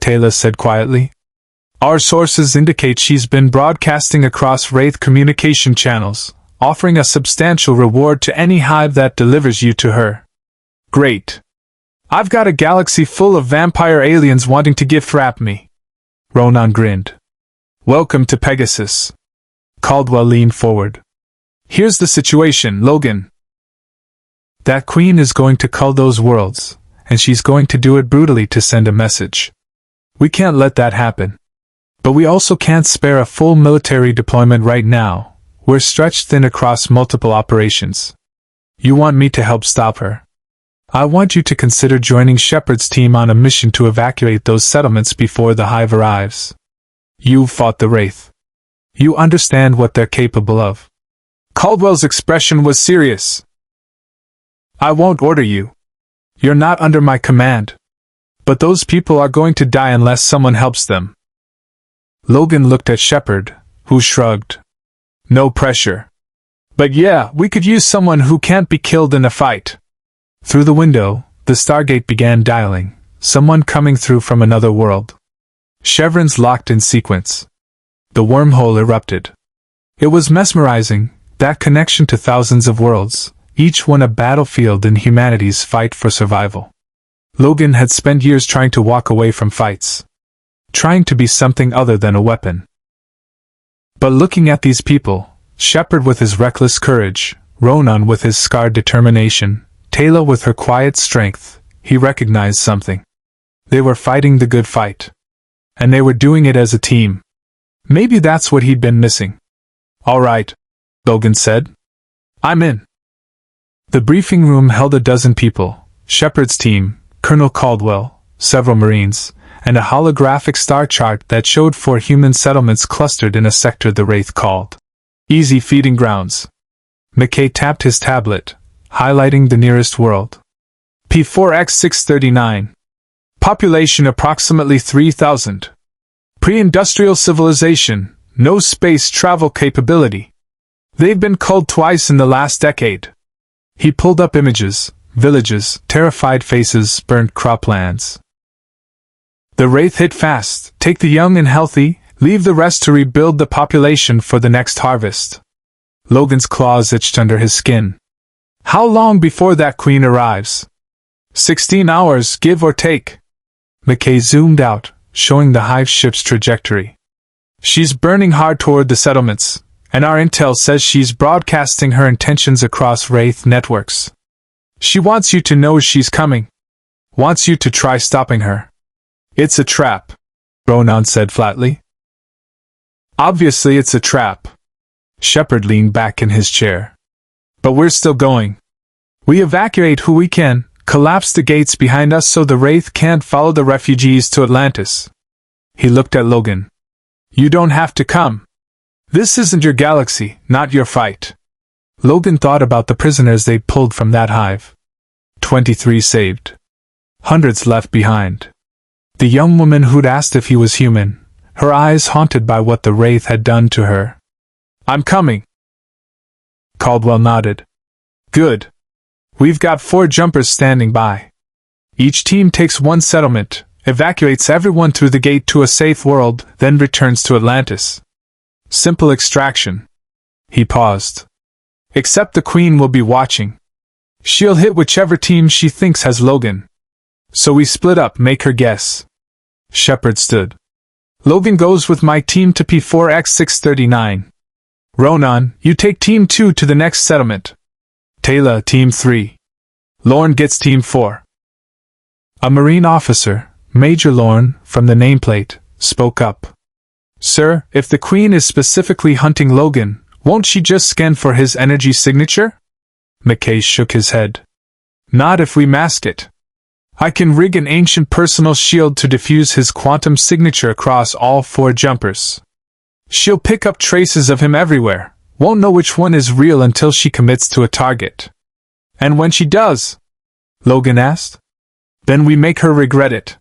Taylor said quietly. Our sources indicate she's been broadcasting across Wraith communication channels, offering a substantial reward to any hive that delivers you to her. Great. I've got a galaxy full of vampire aliens wanting to gift-wrap me. Ronon grinned. Welcome to Pegasus. Caldwell leaned forward. Here's the situation, Logan. That Queen is going to cull those worlds, and she's going to do it brutally to send a message. We can't let that happen. But we also can't spare a full military deployment right now. We're stretched thin across multiple operations. You want me to help stop her? I want you to consider joining Sheppard's team on a mission to evacuate those settlements before the hive arrives. You've fought the Wraith. You understand what they're capable of. Caldwell's expression was serious. I won't order you. You're not under my command. But those people are going to die unless someone helps them. Logan looked at Sheppard, who shrugged. No pressure. But yeah, we could use someone who can't be killed in a fight. Through the window, the Stargate began dialing, someone coming through from another world. Chevrons locked in sequence. The wormhole erupted. It was mesmerizing, that connection to thousands of worlds, each one a battlefield in humanity's fight for survival. Logan had spent years trying to walk away from fights. Trying to be something other than a weapon. But looking at these people, Sheppard with his reckless courage, Ronon with his scarred determination, Taylor with her quiet strength, he recognized something. They were fighting the good fight. And they were doing it as a team. Maybe that's what he'd been missing. All right, Logan said. I'm in. The briefing room held a dozen people, Sheppard's team, Colonel Caldwell, several Marines, and a holographic star chart that showed 4 human settlements clustered in a sector the Wraith called Easy Feeding Grounds. McKay tapped his tablet, highlighting the nearest world. P4X639. Population approximately 3,000. Pre-industrial civilization, no space travel capability. They've been culled twice in the last decade. He pulled up images, villages, terrified faces, burnt croplands. The Wraith hit fast, take the young and healthy, leave the rest to rebuild the population for the next harvest. Logan's claws itched under his skin. How long before that Queen arrives? 16 hours, give or take. McKay zoomed out, showing the hive ship's trajectory. She's burning hard toward the settlements, and our intel says she's broadcasting her intentions across Wraith networks. She wants you to know she's coming. Wants you to try stopping her. It's a trap, Ronon said flatly. Obviously it's a trap. Sheppard leaned back in his chair. But we're still going. We evacuate who we can, collapse the gates behind us so the Wraith can't follow the refugees to Atlantis. He looked at Logan. You don't have to come. This isn't your galaxy, not your fight. Logan thought about the prisoners they'd pulled from that hive. 23 saved. Hundreds left behind. The young woman who'd asked if he was human, her eyes haunted by what the Wraith had done to her. I'm coming. Caldwell nodded. Good. We've got 4 jumpers standing by. Each team takes 1 settlement, evacuates everyone through the gate to a safe world, then returns to Atlantis. Simple extraction. He paused. Except the Queen will be watching. She'll hit whichever team she thinks has Logan. So we split up, make her guess. Sheppard stood. Logan goes with my team to P4X639. Ronon, you take Team 2 to the next settlement. Taylor, Team 3. Lorne gets Team 4. A Marine officer, Major Lorne, from the nameplate, spoke up. Sir, if the Queen is specifically hunting Logan, won't she just scan for his energy signature? McKay shook his head. Not if we mask it. I can rig an ancient personal shield to diffuse his quantum signature across all 4 jumpers. She'll pick up traces of him everywhere, won't know which one is real until she commits to a target. And when she does? Logan asked. Then we make her regret it.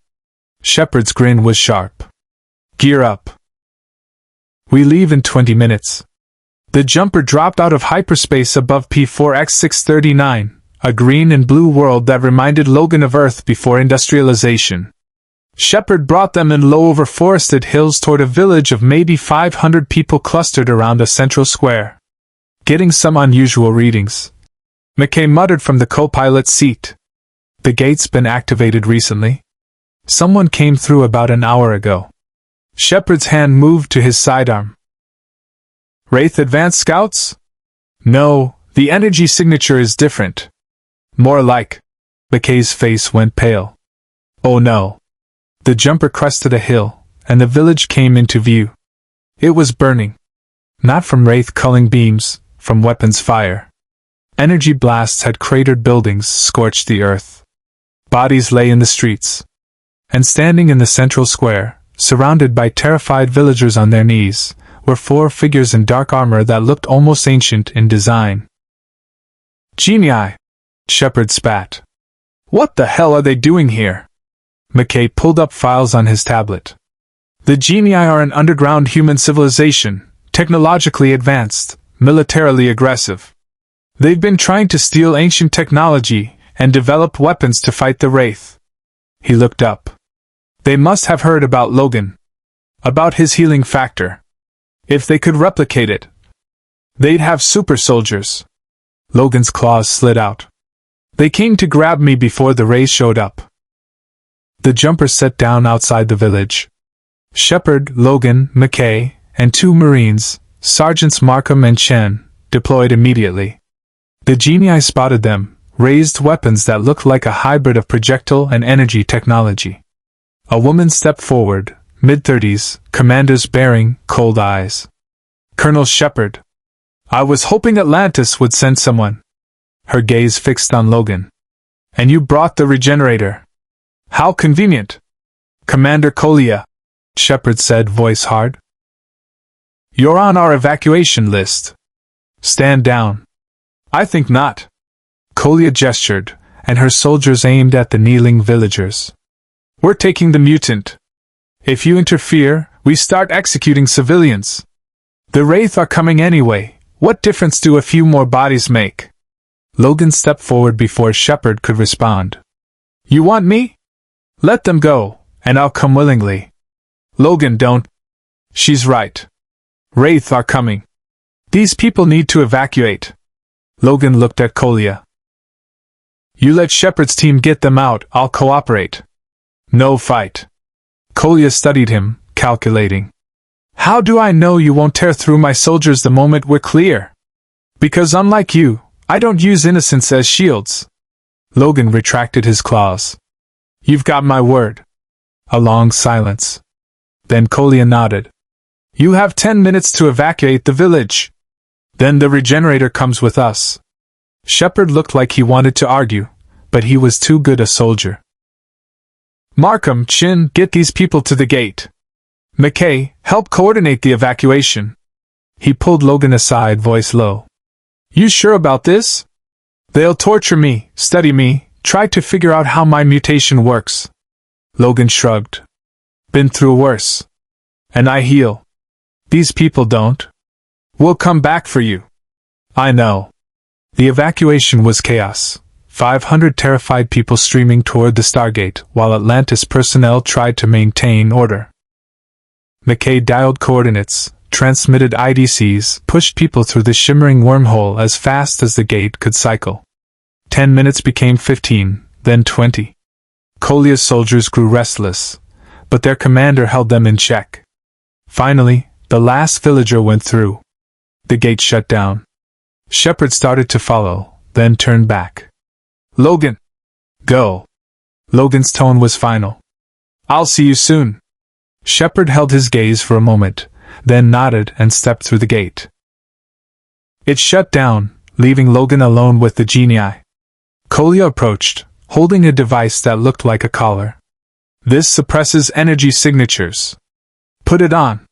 Sheppard's grin was sharp. Gear up. We leave in 20 minutes. The jumper dropped out of hyperspace above P4X639, a green and blue world that reminded Logan of Earth before industrialization. Sheppard brought them in low over forested hills toward a village of maybe 500 people clustered around a central square. Getting some unusual readings. McKay muttered from the co-pilot's seat. The gate's been activated recently. Someone came through about an hour ago. Sheppard's hand moved to his sidearm. Wraith advanced scouts? No, the energy signature is different. More like. McKay's face went pale. Oh no. The jumper crested a hill, and the village came into view. It was burning. Not from Wraith culling beams, from weapons fire. Energy blasts had cratered buildings, scorched the earth. Bodies lay in the streets. And standing in the central square, surrounded by terrified villagers on their knees, were 4 figures in dark armor that looked almost ancient in design. Genii! Sheppard spat. What the hell are they doing here? McKay pulled up files on his tablet. The Genii are an underground human civilization, technologically advanced, militarily aggressive. They've been trying to steal ancient technology and develop weapons to fight the Wraith. He looked up. They must have heard about Logan. About his healing factor. If they could replicate it, they'd have super soldiers. Logan's claws slid out. They came to grab me before the Wraith showed up. The jumper sat down outside the village. Sheppard, Logan, McKay, and 2 Marines, Sergeants Markham and Chen, deployed immediately. The Genii spotted them, raised weapons that looked like a hybrid of projectile and energy technology. A woman stepped forward, mid-30s, commander's bearing, cold eyes. Colonel Sheppard. I was hoping Atlantis would send someone. Her gaze fixed on Logan. And you brought the regenerator. How convenient. Commander Kolia, Sheppard said, voice hard. You're on our evacuation list. Stand down. I think not. Kolia gestured, and her soldiers aimed at the kneeling villagers. We're taking the mutant. If you interfere, we start executing civilians. The Wraith are coming anyway. What difference do a few more bodies make? Logan stepped forward before Sheppard could respond. You want me? Let them go, and I'll come willingly. Logan, don't. She's right. Wraith are coming. These people need to evacuate. Logan looked at Kolia. You let Sheppard's team get them out, I'll cooperate. No fight. Kolia studied him, calculating. How do I know you won't tear through my soldiers the moment we're clear? Because unlike you, I don't use innocents as shields. Logan retracted his claws. You've got my word. A long silence. Then Kolia nodded. You have 10 minutes to evacuate the village. Then the regenerator comes with us. Sheppard looked like he wanted to argue, but he was too good a soldier. Markham, Chin, get these people to the gate. McKay, help coordinate the evacuation. He pulled Logan aside, voice low. You sure about this? They'll torture me, study me, try to figure out how my mutation works. Logan shrugged. Been through worse. And I heal. These people don't. We'll come back for you. I know. The evacuation was chaos. 500 terrified people streaming toward the Stargate, while Atlantis personnel tried to maintain order. McKay dialed coordinates, transmitted IDCs, pushed people through the shimmering wormhole as fast as the gate could cycle. 10 minutes became 15, then 20. Kolia's soldiers grew restless, but their commander held them in check. Finally, the last villager went through. The gate shut down. Sheppard started to follow, then turned back. Logan! Go! Logan's tone was final. I'll see you soon. Sheppard held his gaze for a moment, then nodded and stepped through the gate. It shut down, leaving Logan alone with the Genii. Kolia approached, holding a device that looked like a collar. This suppresses energy signatures. Put it on.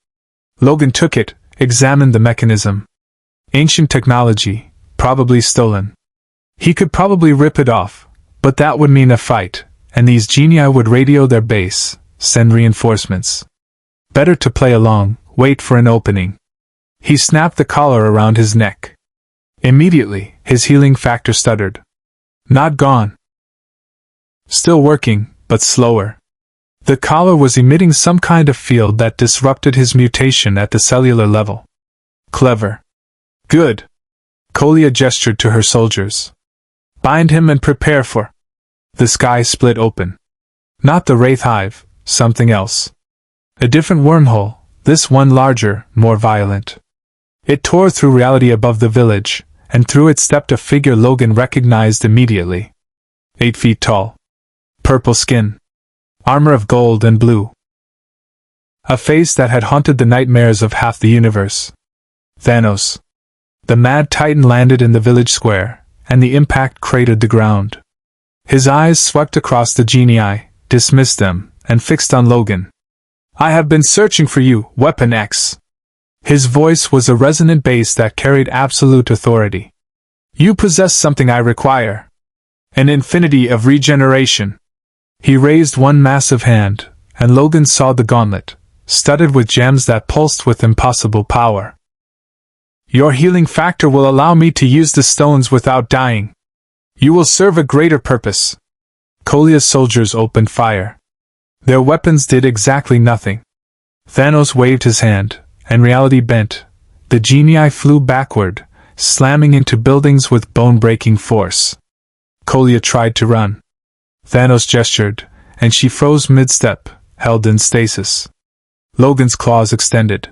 Logan took it, examined the mechanism. Ancient technology, probably stolen. He could probably rip it off, but that would mean a fight, and these Genii would radio their base, send reinforcements. Better to play along, wait for an opening. He snapped the collar around his neck. Immediately, his healing factor stuttered. Not gone. Still working, but slower. The collar was emitting some kind of field that disrupted his mutation at the cellular level. Clever. Good. Kolia gestured to her soldiers. Bind him and prepare for. The sky split open. Not the Wraith hive, something else. A different wormhole, this one larger, more violent. It tore through reality above the village, and through it stepped a figure Logan recognized immediately. 8 feet tall. Purple skin. Armor of gold and blue. A face that had haunted the nightmares of half the universe. Thanos. The Mad Titan landed in the village square, and the impact cratered the ground. His eyes swept across the genii, dismissed them, and fixed on Logan. I have been searching for you, Weapon X. His voice was a resonant bass that carried absolute authority. You possess something I require. An infinity of regeneration. He raised one massive hand, and Logan saw the gauntlet, studded with gems that pulsed with impossible power. Your healing factor will allow me to use the stones without dying. You will serve a greater purpose. Kolia's soldiers opened fire. Their weapons did exactly nothing. Thanos waved his hand, and reality bent. The genii flew backward, slamming into buildings with bone-breaking force. Kolia tried to run. Thanos gestured, and she froze mid-step, held in stasis. Logan's claws extended.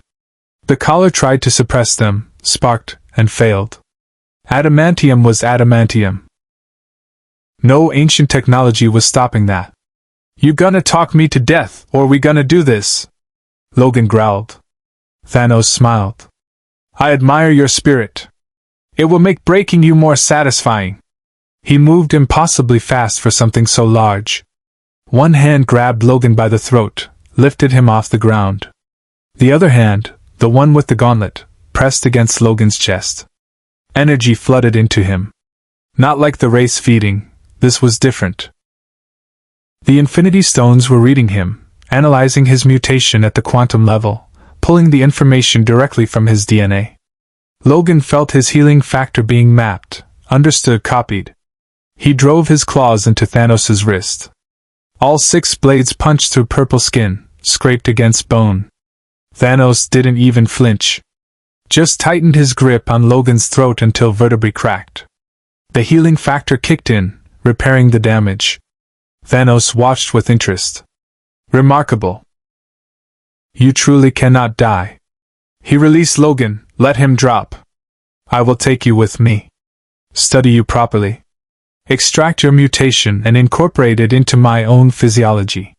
The collar tried to suppress them, sparked, and failed. Adamantium was adamantium. No ancient technology was stopping that. You gonna talk me to death, or we gonna do this? Logan growled. Thanos smiled. I admire your spirit. It will make breaking you more satisfying. He moved impossibly fast for something so large. One hand grabbed Logan by the throat, lifted him off the ground. The other hand, the one with the gauntlet, pressed against Logan's chest. Energy flooded into him. Not like the race feeding, this was different. The Infinity Stones were reading him, analyzing his mutation at the quantum level, pulling the information directly from his DNA. Logan felt his healing factor being mapped, understood, copied. He drove his claws into Thanos' wrist. All 6 blades punched through purple skin, scraped against bone. Thanos didn't even flinch. Just tightened his grip on Logan's throat until vertebrae cracked. The healing factor kicked in, repairing the damage. Thanos watched with interest. Remarkable. You truly cannot die. He released Logan, let him drop. I will take you with me. Study you properly. Extract your mutation and incorporate it into my own physiology.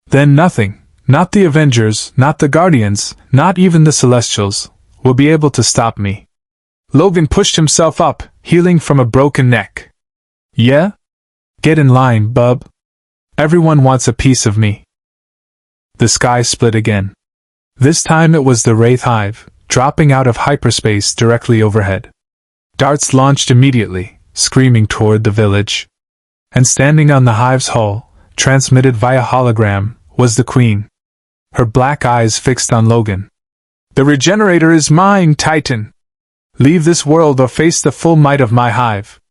Then nothing, not the Avengers, not the Guardians, not even the Celestials, will be able to stop me. Logan pushed himself up, healing from a broken neck. Yeah? Get in line, bub. Everyone wants a piece of me. The sky split again. This time it was the Wraith hive, dropping out of hyperspace directly overhead. Darts launched immediately, screaming toward the village. And standing on the hive's hull, transmitted via hologram, was the Queen. Her black eyes fixed on Logan. The regenerator is mine, Titan! Leave this world or face the full might of my hive.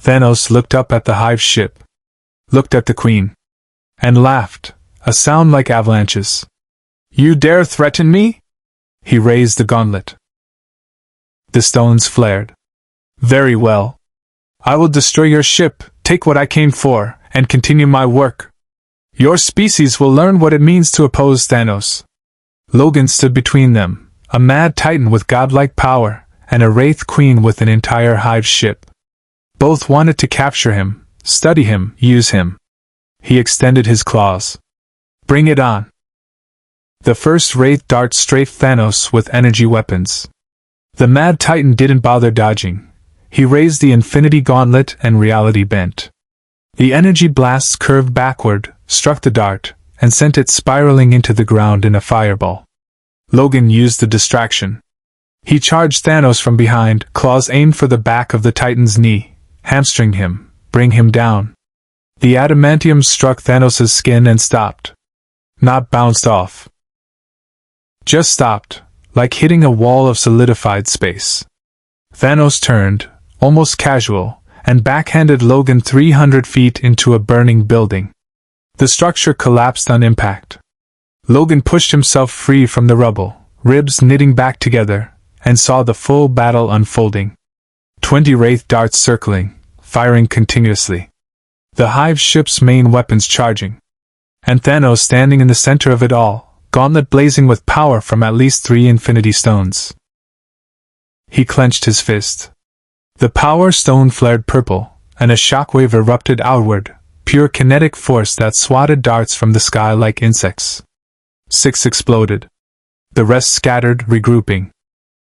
Thanos looked up at the hive ship. Looked at the Queen. And laughed, a sound like avalanches. You dare threaten me? He raised the gauntlet. The stones flared. Very well. I will destroy your ship, take what I came for, and continue my work. Your species will learn what it means to oppose Thanos. Logan stood between them, a mad titan with godlike power, and a wraith queen with an entire hive ship. Both wanted to capture him, study him, use him. He extended his claws. Bring it on. The first wraith dart strafed Thanos with energy weapons. The mad titan didn't bother dodging. He raised the Infinity Gauntlet and reality bent. The energy blasts curved backward, struck the dart, and sent it spiraling into the ground in a fireball. Logan used the distraction. He charged Thanos from behind, claws aimed for the back of the Titan's knee, hamstring him, bring him down. The adamantium struck Thanos' skin and stopped. Not bounced off. Just stopped, like hitting a wall of solidified space. Thanos turned, almost casual, and backhanded Logan 300 feet into a burning building. The structure collapsed on impact. Logan pushed himself free from the rubble, ribs knitting back together, and saw the full battle unfolding. 20 Wraith darts circling, firing continuously. The hive ship's main weapons charging. And Thanos standing in the center of it all, gauntlet blazing with power from at least 3 Infinity Stones. He clenched his fist. The Power Stone flared purple, and a shockwave erupted outward, pure kinetic force that swatted darts from the sky like insects. 6 exploded. The rest scattered, regrouping.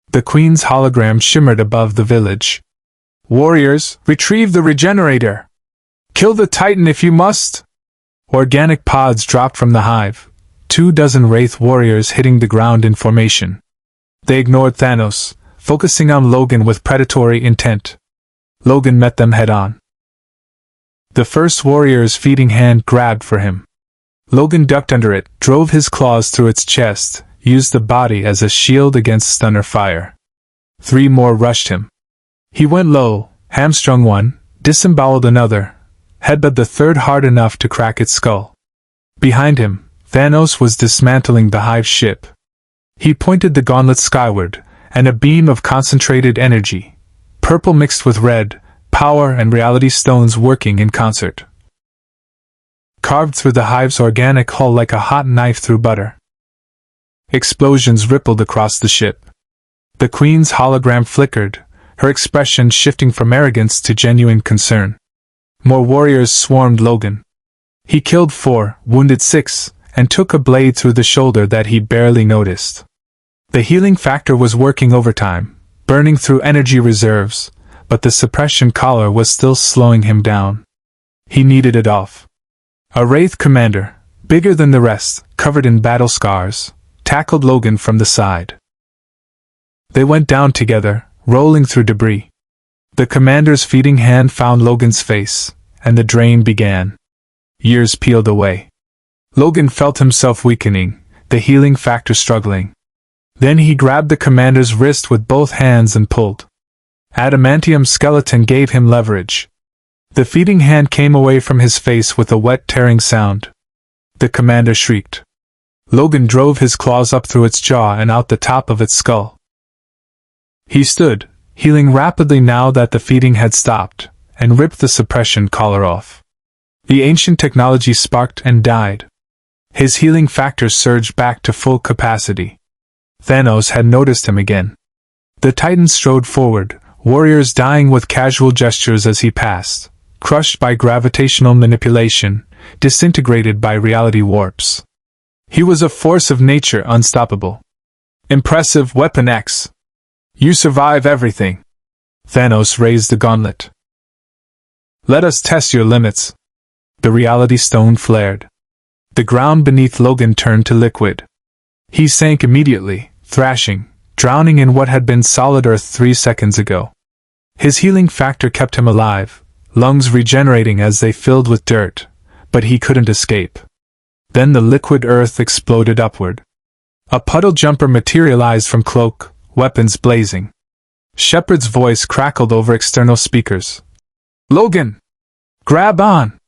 The Queen's hologram shimmered above the village. "Warriors, retrieve the regenerator! Kill the Titan if you must!" Organic pods dropped from the hive, 24 Wraith warriors hitting the ground in formation. They ignored Thanos, focusing on Logan with predatory intent. Logan met them head-on. The first warrior's feeding hand grabbed for him. Logan ducked under it, drove his claws through its chest, used the body as a shield against stunner fire. 3 more rushed him. He went low, hamstrung one, disemboweled another, headbutted the third hard enough to crack its skull. Behind him, Thanos was dismantling the hive ship. He pointed the gauntlet skyward, and a beam of concentrated energy, purple mixed with red, power and reality stones working in concert, carved through the hive's organic hull like a hot knife through butter. Explosions rippled across the ship. The Queen's hologram flickered, her expression shifting from arrogance to genuine concern. More warriors swarmed Logan. He killed 4, wounded 6, and took a blade through the shoulder that he barely noticed. The healing factor was working overtime, burning through energy reserves, but the suppression collar was still slowing him down. He needed it off. A Wraith commander, bigger than the rest, covered in battle scars, tackled Logan from the side. They went down together, rolling through debris. The commander's feeding hand found Logan's face, and the drain began. Years peeled away. Logan felt himself weakening, the healing factor struggling. Then he grabbed the commander's wrist with both hands and pulled. Adamantium skeleton gave him leverage. The feeding hand came away from his face with a wet tearing sound. The commander shrieked. Logan drove his claws up through its jaw and out the top of its skull. He stood, healing rapidly now that the feeding had stopped, and ripped the suppression collar off. The ancient technology sparked and died. His healing factor surged back to full capacity. Thanos had noticed him again. The Titan strode forward, warriors dying with casual gestures as he passed, crushed by gravitational manipulation, disintegrated by reality warps. He was a force of nature unstoppable. Impressive, Weapon X. You survive everything. Thanos raised the gauntlet. Let us test your limits. The reality stone flared. The ground beneath Logan turned to liquid. He sank immediately, thrashing, drowning in what had been solid earth 3 seconds ago. His healing factor kept him alive, lungs regenerating as they filled with dirt, but he couldn't escape. Then the liquid earth exploded upward. A puddle jumper materialized from cloak, weapons blazing. Sheppard's voice crackled over external speakers. "Logan! Grab on!"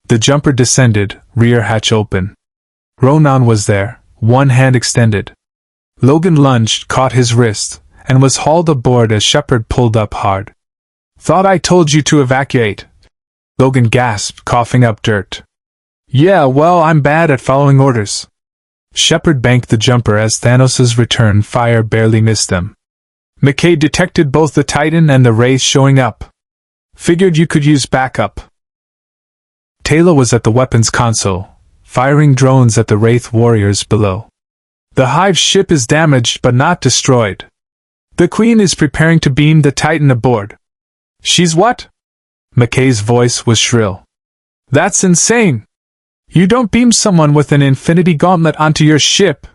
The jumper descended, rear hatch open. Ronon was there, one hand extended. Logan lunged, caught his wrist, and was hauled aboard as Sheppard pulled up hard. "Thought I told you to evacuate." Logan gasped, coughing up dirt. "Yeah, well, I'm bad at following orders." Sheppard banked the jumper as Thanos' return fire barely missed them. "McKay detected both the Titan and the Wraith showing up. Figured you could use backup." Taylor was at the weapons console, firing drones at the Wraith warriors below. "The hive ship is damaged but not destroyed. The Queen is preparing to beam the Titan aboard." "She's what?" McKay's voice was shrill. "That's insane! You don't beam someone with an Infinity Gauntlet onto your ship."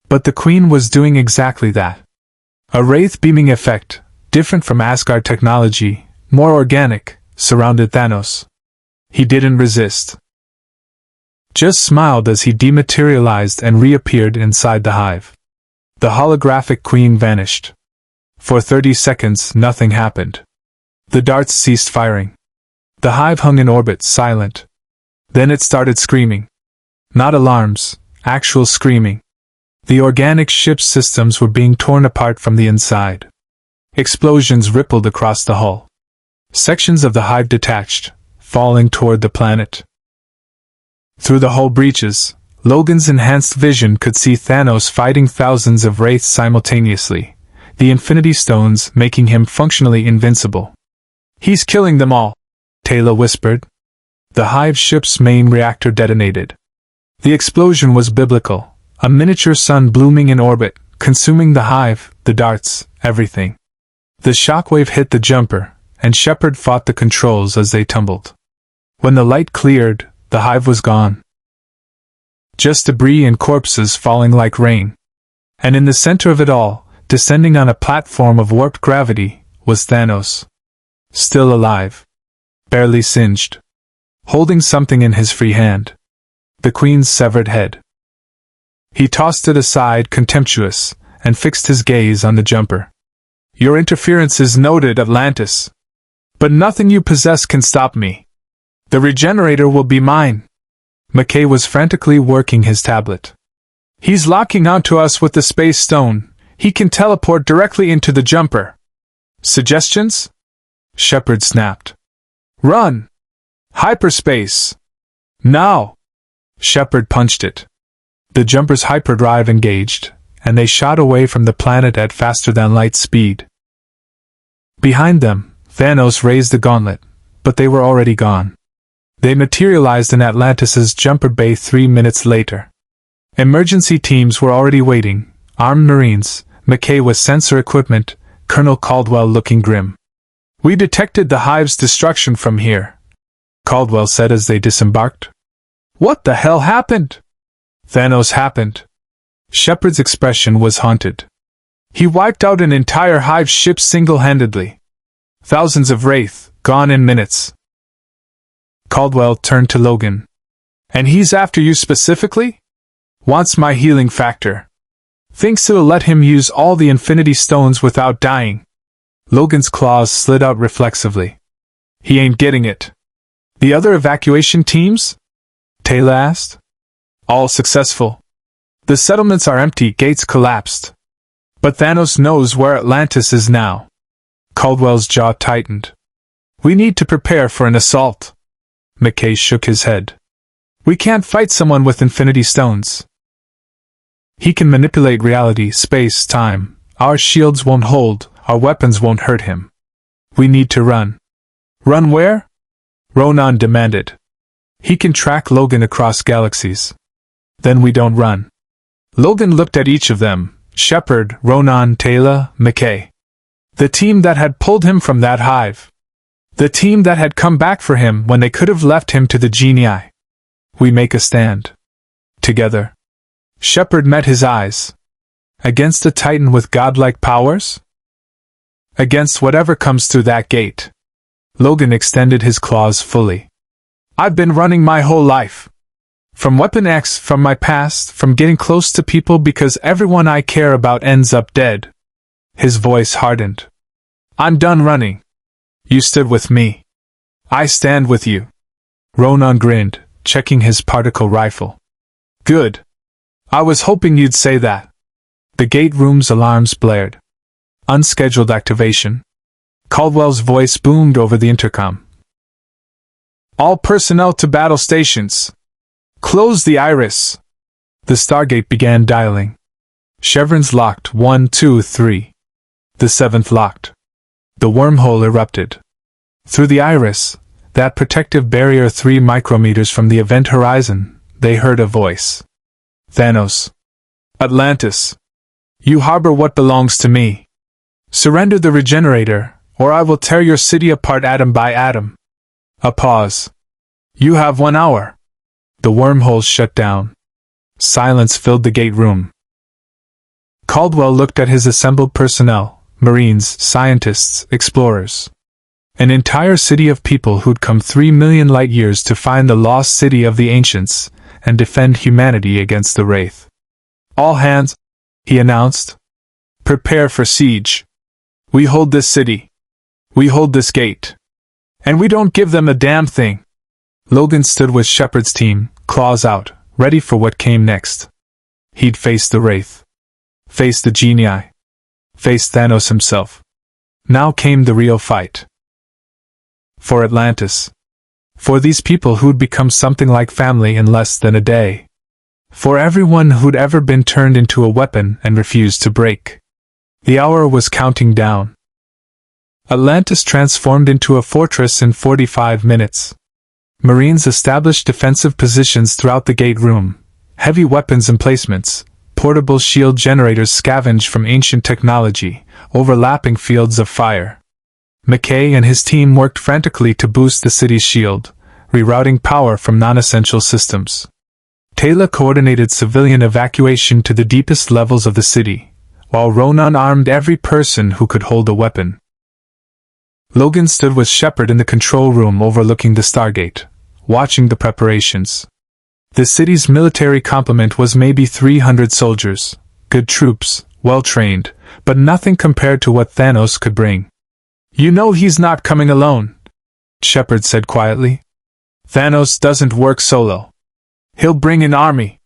But the Queen was doing exactly that. A Wraith beaming effect, different from Asgard technology, more organic, surrounded Thanos. He didn't resist. Just smiled as he dematerialized and reappeared inside the hive. The holographic queen vanished. For 30 seconds, nothing happened. The darts ceased firing. The hive hung in orbit, silent. Then it started screaming. Not alarms, actual screaming. The organic ship's systems were being torn apart from the inside. Explosions rippled across the hull. Sections of the hive detached, falling toward the planet. Through the hull breaches, Logan's enhanced vision could see Thanos fighting thousands of Wraiths simultaneously, the Infinity Stones making him functionally invincible. "He's killing them all," Taylor whispered. The hive ship's main reactor detonated. The explosion was biblical, a miniature sun blooming in orbit, consuming the hive, the darts, everything. The shockwave hit the jumper, and Sheppard fought the controls as they tumbled. When the light cleared, the hive was gone. Just debris and corpses falling like rain. And in the center of it all, descending on a platform of warped gravity, was Thanos. Still alive. Barely singed. Holding something in his free hand. The Queen's severed head. He tossed it aside, contemptuous, and fixed his gaze on the jumper. "Your interference is noted, Atlantis. But nothing you possess can stop me. The regenerator will be mine." McKay was frantically working his tablet. "He's locking onto us with the space stone. He can teleport directly into the jumper." "Suggestions?" Sheppard snapped. "Run! Hyperspace! Now!" Sheppard punched it. The jumper's hyperdrive engaged, and they shot away from the planet at faster-than-light speed. Behind them, Thanos raised the gauntlet, but they were already gone. They materialized in Atlantis's jumper bay 3 minutes later. Emergency teams were already waiting, armed Marines, McKay with sensor equipment, Colonel Caldwell looking grim. "We detected the hive's destruction from here," Caldwell said as they disembarked. "What the hell happened?" "Thanos happened." Sheppard's expression was haunted. "He wiped out an entire hive ship single-handedly. Thousands of Wraith, gone in minutes." Caldwell turned to Logan. "And he's after you specifically? Wants my healing factor. Thinks it'll let him use all the Infinity Stones without dying." Logan's claws slid out reflexively. "He ain't getting it." "The other evacuation teams?" Taylor asked. "All successful. The settlements are empty, gates collapsed. But Thanos knows where Atlantis is now." Caldwell's jaw tightened. "We need to prepare for an assault." McKay shook his head. "We can't fight someone with Infinity Stones. He can manipulate reality, space, time. Our shields won't hold, our weapons won't hurt him. We need to run." "Run where?" Ronon demanded. "He can track Logan across galaxies. Then we don't run." Logan looked at each of them, Sheppard, Ronon, Taylor, McKay. The team that had pulled him from that hive. The team that had come back for him when they could have left him to the genii. "We make a stand. Together." Sheppard met his eyes. "Against a titan with godlike powers?" "Against whatever comes through that gate." Logan extended his claws fully. "I've been running my whole life. From Weapon X, from my past, from getting close to people because everyone I care about ends up dead." His voice hardened. "I'm done running. You stood with me. I stand with you." Ronon grinned, checking his particle rifle. "Good. I was hoping you'd say that." The gate room's alarms blared. "Unscheduled activation." Caldwell's voice boomed over the intercom. "All personnel to battle stations. Close the iris." The Stargate began dialing. Chevrons locked 1, 2, 3. The 7th locked. The wormhole erupted. Through the iris, that protective barrier 3 micrometers from the event horizon, they heard a voice. "Thanos. Atlantis. You harbor what belongs to me. Surrender the regenerator, or I will tear your city apart atom by atom." A pause. "You have 1 hour." The wormhole shut down. Silence filled the gate room. Caldwell looked at his assembled personnel. Marines, scientists, explorers. An entire city of people who'd come 3 million light-years to find the lost city of the ancients, and defend humanity against the Wraith. "All hands," he announced. "Prepare for siege. We hold this city. We hold this gate. And we don't give them a damn thing." Logan stood with Sheppard's team, claws out, ready for what came next. He'd face the Wraith. Face the genii. Face Thanos himself. Now came the real fight. For Atlantis. For these people who'd become something like family in less than a day. For everyone who'd ever been turned into a weapon and refused to break. The hour was counting down. Atlantis transformed into a fortress in 45 minutes. Marines established defensive positions throughout the gate room. Heavy weapons emplacements, portable shield generators scavenged from ancient technology, overlapping fields of fire. McKay and his team worked frantically to boost the city's shield, rerouting power from non-essential systems. Taylor coordinated civilian evacuation to the deepest levels of the city, while Ronon armed every person who could hold a weapon. Logan stood with Sheppard in the control room overlooking the Stargate, watching the preparations. The city's military complement was maybe 300 soldiers, good troops, well-trained, but nothing compared to what Thanos could bring. "You know he's not coming alone," Sheppard said quietly. "Thanos doesn't work solo. He'll bring an army.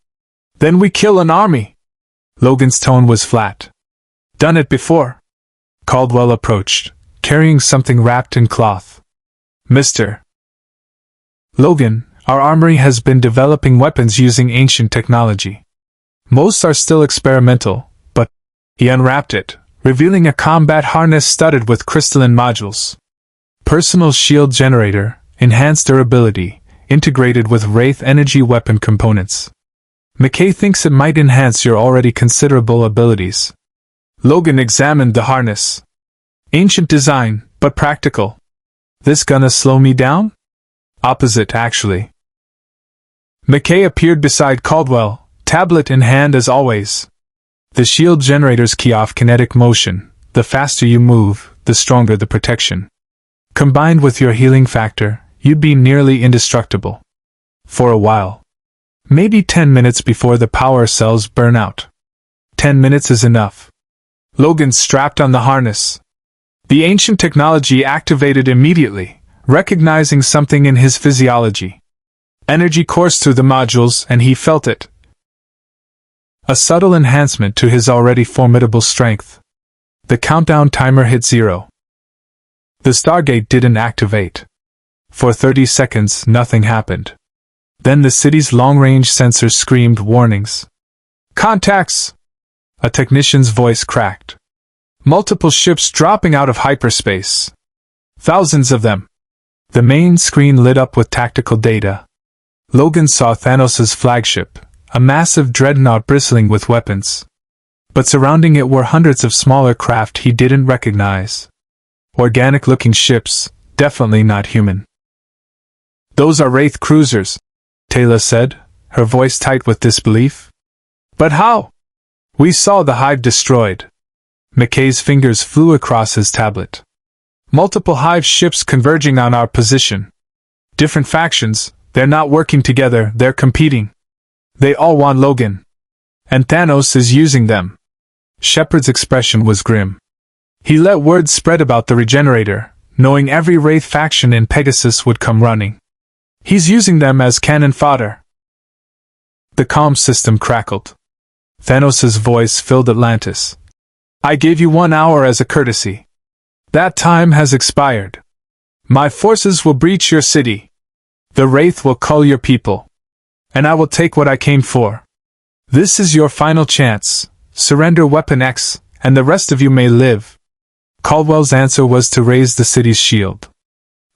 Then we kill an army." Logan's tone was flat. "Done it before." Caldwell approached, carrying something wrapped in cloth. "Mr. Logan, our armory has been developing weapons using ancient technology. Most are still experimental, but—" He unwrapped it, revealing a combat harness studded with crystalline modules. Personal shield generator, enhanced durability, integrated with Wraith energy weapon components. McKay thinks it might enhance your already considerable abilities. Logan examined the harness. Ancient design, but practical. This gonna slow me down? Opposite, actually. McKay appeared beside Caldwell, tablet in hand as always. The shield generators key off kinetic motion. The faster you move, the stronger the protection. Combined with your healing factor, you'd be nearly indestructible. For a while. Maybe 10 minutes before the power cells burn out. 10 minutes is enough. Logan strapped on the harness. The ancient technology activated immediately, recognizing something in his physiology. Energy coursed through the modules and he felt it. A subtle enhancement to his already formidable strength. The countdown timer hit 0. The Stargate didn't activate. For 30 seconds, nothing happened. Then the city's long-range sensors screamed warnings. "Contacts!" A technician's voice cracked. "Multiple ships dropping out of hyperspace. Thousands of them." The main screen lit up with tactical data. Logan saw Thanos' flagship, a massive dreadnought bristling with weapons. But surrounding it were hundreds of smaller craft he didn't recognize. Organic-looking ships, definitely not human. "Those are Wraith cruisers," Taylor said, her voice tight with disbelief. "But how?" "We saw the hive destroyed." McKay's fingers flew across his tablet. "Multiple hive ships converging on our position. Different factions, they're not working together, they're competing. They all want Logan. And Thanos is using them." Sheppard's expression was grim. He let word spread about the regenerator, knowing every Wraith faction in Pegasus would come running. He's using them as cannon fodder. The comm system crackled. Thanos' voice filled Atlantis. "I gave you 1 hour as a courtesy. That time has expired. My forces will breach your city. The Wraith will cull your people. And I will take what I came for. This is your final chance. Surrender Weapon X, and the rest of you may live." Caldwell's answer was to raise the city's shield.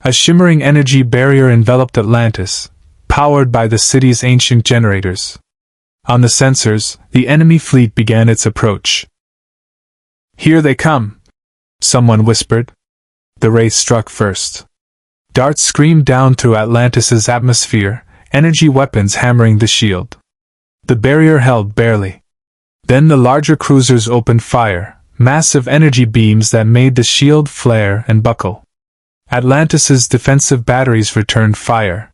A shimmering energy barrier enveloped Atlantis, powered by the city's ancient generators. On the sensors, the enemy fleet began its approach. "Here they come," someone whispered. The Wraith struck first. Darts screamed down through Atlantis' atmosphere, energy weapons hammering the shield. The barrier held barely. Then the larger cruisers opened fire, massive energy beams that made the shield flare and buckle. Atlantis' defensive batteries returned fire.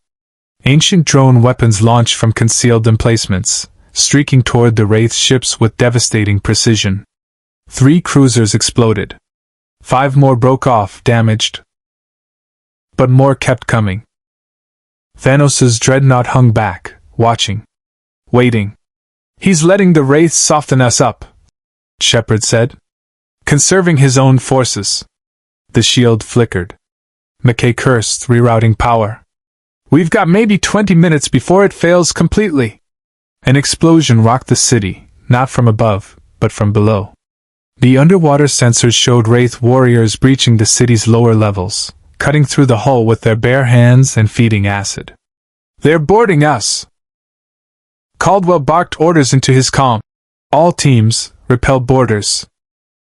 Ancient drone weapons launched from concealed emplacements, streaking toward the Wraith ships with devastating precision. 3 cruisers exploded. 5 more broke off, damaged. But more kept coming. Thanos' dreadnought hung back, watching. Waiting. "He's letting the Wraiths soften us up," Sheppard said. "Conserving his own forces." The shield flickered. McKay cursed, rerouting power. "We've got maybe 20 minutes before it fails completely." An explosion rocked the city, not from above, but from below. The underwater sensors showed Wraith warriors breaching the city's lower levels, cutting through the hull with their bare hands and feeding acid. "They're boarding us!" Caldwell barked orders into his comm. "All teams, repel boarders.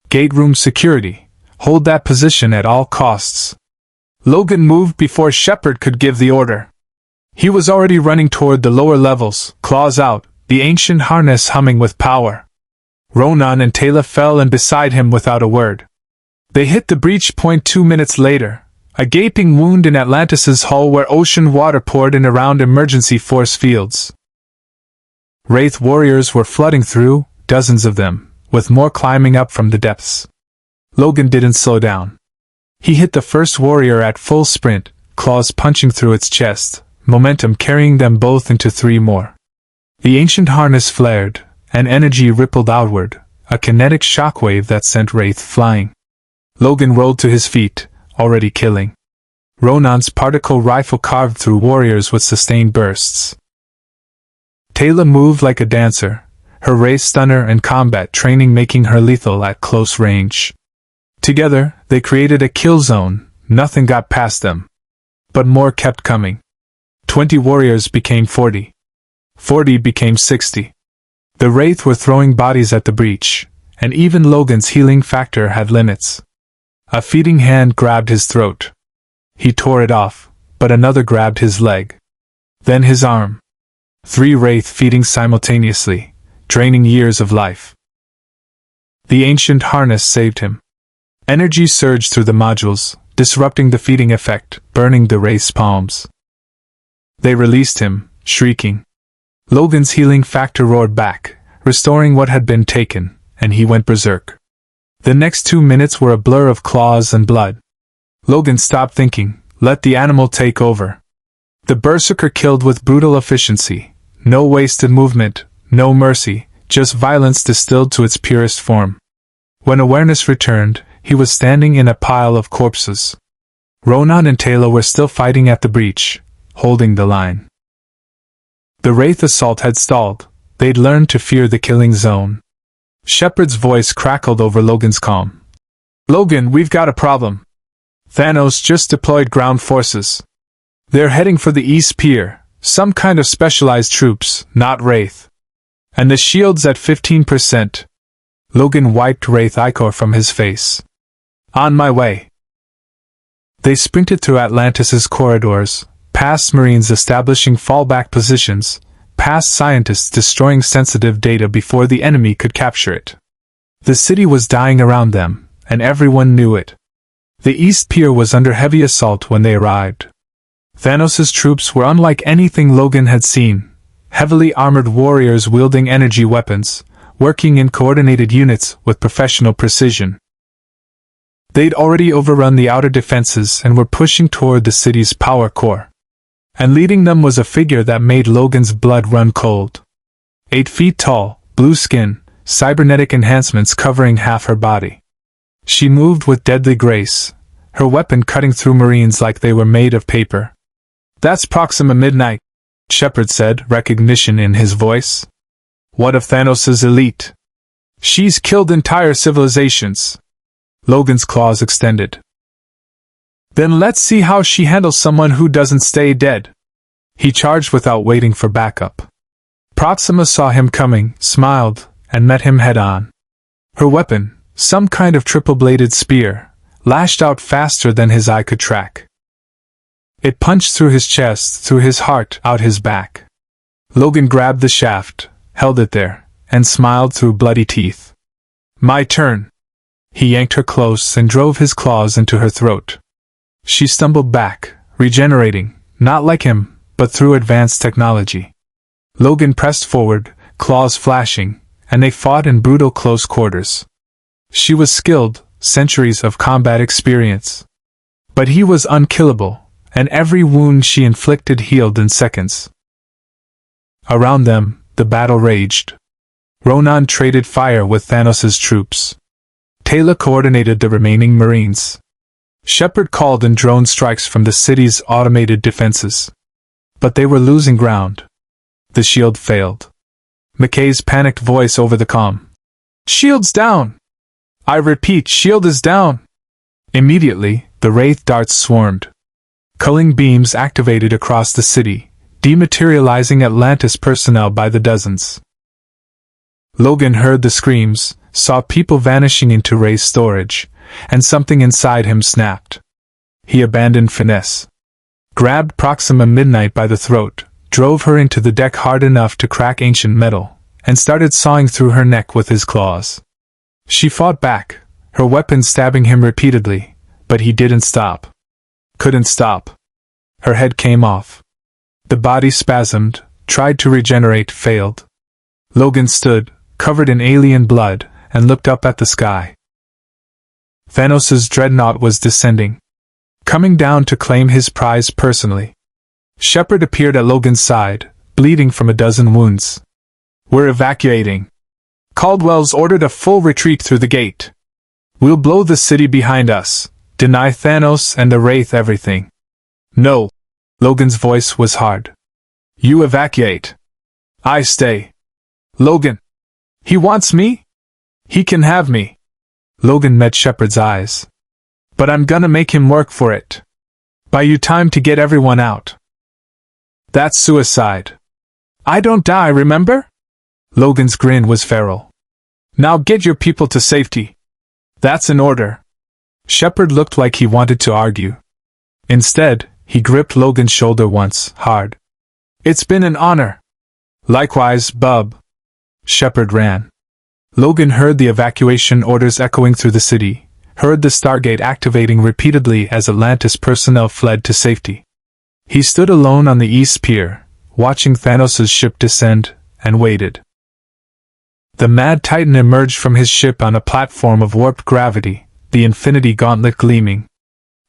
Gate room security, hold that position at all costs." Logan moved before Sheppard could give the order. He was already running toward the lower levels, claws out, the ancient harness humming with power. Ronon and Taylor fell in beside him without a word. They hit the breach point 2 minutes later, a gaping wound in Atlantis' hull where ocean water poured in around emergency force fields. Wraith warriors were flooding through, dozens of them, with more climbing up from the depths. Logan didn't slow down. He hit the first warrior at full sprint, claws punching through its chest, momentum carrying them both into 3 more. The ancient harness flared, and energy rippled outward, a kinetic shockwave that sent Wraith flying. Logan rolled to his feet, already killing. Ronon's particle rifle carved through warriors with sustained bursts. Taylor moved like a dancer, her Wraith stunner and combat training making her lethal at close range. Together, they created a kill zone, nothing got past them. But more kept coming. 20 warriors became 40. 40 became 60. The Wraith were throwing bodies at the breach, and even Logan's healing factor had limits. A feeding hand grabbed his throat. He tore it off, but another grabbed his leg. Then his arm. 3 Wraith feeding simultaneously, draining years of life. The ancient harness saved him. Energy surged through the modules, disrupting the feeding effect, burning the Wraith's palms. They released him, shrieking. Logan's healing factor roared back, restoring what had been taken, and he went berserk. The next 2 minutes were a blur of claws and blood. Logan stopped thinking, let the animal take over. The berserker killed with brutal efficiency, no wasted movement, no mercy, just violence distilled to its purest form. When awareness returned, he was standing in a pile of corpses. Ronon and Taylor were still fighting at the breach, holding the line. The Wraith assault had stalled. They'd learned to fear the killing zone. Sheppard's voice crackled over Logan's comm. "Logan, we've got a problem. Thanos just deployed ground forces. They're heading for the East Pier, some kind of specialized troops, not Wraith. And the shield's at 15%. Logan wiped Wraith ichor from his face. "On my way." They sprinted through Atlantis' corridors, past Marines establishing fallback positions, past scientists destroying sensitive data before the enemy could capture it. The city was dying around them, and everyone knew it. The East Pier was under heavy assault when they arrived. Thanos' troops were unlike anything Logan had seen, heavily armored warriors wielding energy weapons, working in coordinated units with professional precision. They'd already overrun the outer defenses and were pushing toward the city's power core. And leading them was a figure that made Logan's blood run cold. 8 feet tall, blue skin, cybernetic enhancements covering half her body. She moved with deadly grace, her weapon cutting through Marines like they were made of paper. "That's Proxima Midnight," Sheppard said, recognition in his voice. "What of Thanos' elite? She's killed entire civilizations." Logan's claws extended. "Then let's see how she handles someone who doesn't stay dead." He charged without waiting for backup. Proxima saw him coming, smiled, and met him head-on. Her weapon, some kind of triple-bladed spear, lashed out faster than his eye could track. It punched through his chest, through his heart, out his back. Logan grabbed the shaft, held it there, and smiled through bloody teeth. "My turn." He yanked her close and drove his claws into her throat. She stumbled back, regenerating, not like him, but through advanced technology. Logan pressed forward, claws flashing, and they fought in brutal close quarters. She was skilled, centuries of combat experience. But he was unkillable, and every wound she inflicted healed in seconds. Around them, the battle raged. Ronon traded fire with Thanos' troops. Taylor coordinated the remaining Marines. Sheppard called in drone strikes from the city's automated defenses. But they were losing ground. The shield failed. McKay's panicked voice over the comm. "Shield's down! I repeat, shield is down!" Immediately, the Wraith darts swarmed. Culling beams activated across the city, dematerializing Atlantis personnel by the dozens. Logan heard the screams, saw people vanishing into Wraith's storage, and something inside him snapped. He abandoned finesse. Grabbed Proxima Midnight by the throat, drove her into the deck hard enough to crack ancient metal, and started sawing through her neck with his claws. She fought back, her weapon stabbing him repeatedly, but he didn't stop. Couldn't stop. Her head came off. The body spasmed, tried to regenerate, failed. Logan stood, covered in alien blood, and looked up at the sky. Thanos' dreadnought was descending, coming down to claim his prize personally. Sheppard appeared at Logan's side, bleeding from a dozen wounds. "We're evacuating. Caldwell's ordered a full retreat through the gate. We'll blow the city behind us, deny Thanos and the Wraith everything." "No." Logan's voice was hard. "You evacuate. I stay." "Logan. He wants me? He can have me." Logan met Sheppard's eyes. "But I'm gonna make him work for it. Buy you time to get everyone out." "That's suicide. I don't die, remember?" Logan's grin was feral. "Now get your people to safety. That's an order." Sheppard looked like he wanted to argue. Instead, he gripped Logan's shoulder once, hard. "It's been an honor." "Likewise, bub." Sheppard ran. Logan heard the evacuation orders echoing through the city, heard the Stargate activating repeatedly as Atlantis personnel fled to safety. He stood alone on the East Pier, watching Thanos' ship descend, and waited. The Mad Titan emerged from his ship on a platform of warped gravity, the Infinity Gauntlet gleaming.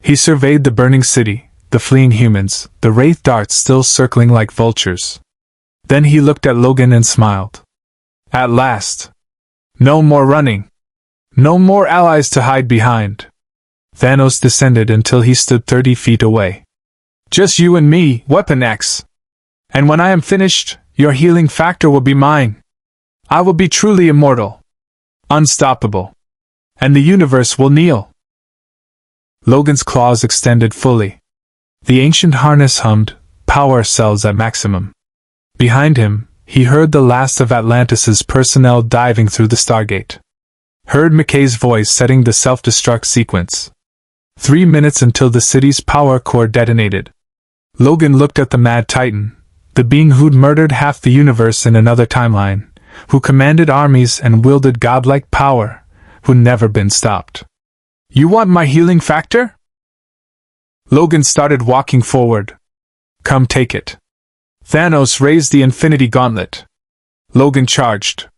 He surveyed the burning city, the fleeing humans, the Wraith darts still circling like vultures. Then he looked at Logan and smiled. "At last. No more running. No more allies to hide behind." Thanos descended until he stood 30 feet away. "Just you and me, Weapon X. And when I am finished, your healing factor will be mine. I will be truly immortal. Unstoppable. And the universe will kneel." Logan's claws extended fully. The ancient harness hummed, power cells at maximum. Behind him, he heard the last of Atlantis' personnel diving through the Stargate. Heard McKay's voice setting the self-destruct sequence. 3 minutes until the city's power core detonated. Logan looked at the Mad Titan, the being who'd murdered half the universe in another timeline, who commanded armies and wielded godlike power, who'd never been stopped. "You want my healing factor?" Logan started walking forward. "Come take it." Thanos raised the Infinity Gauntlet. Logan charged.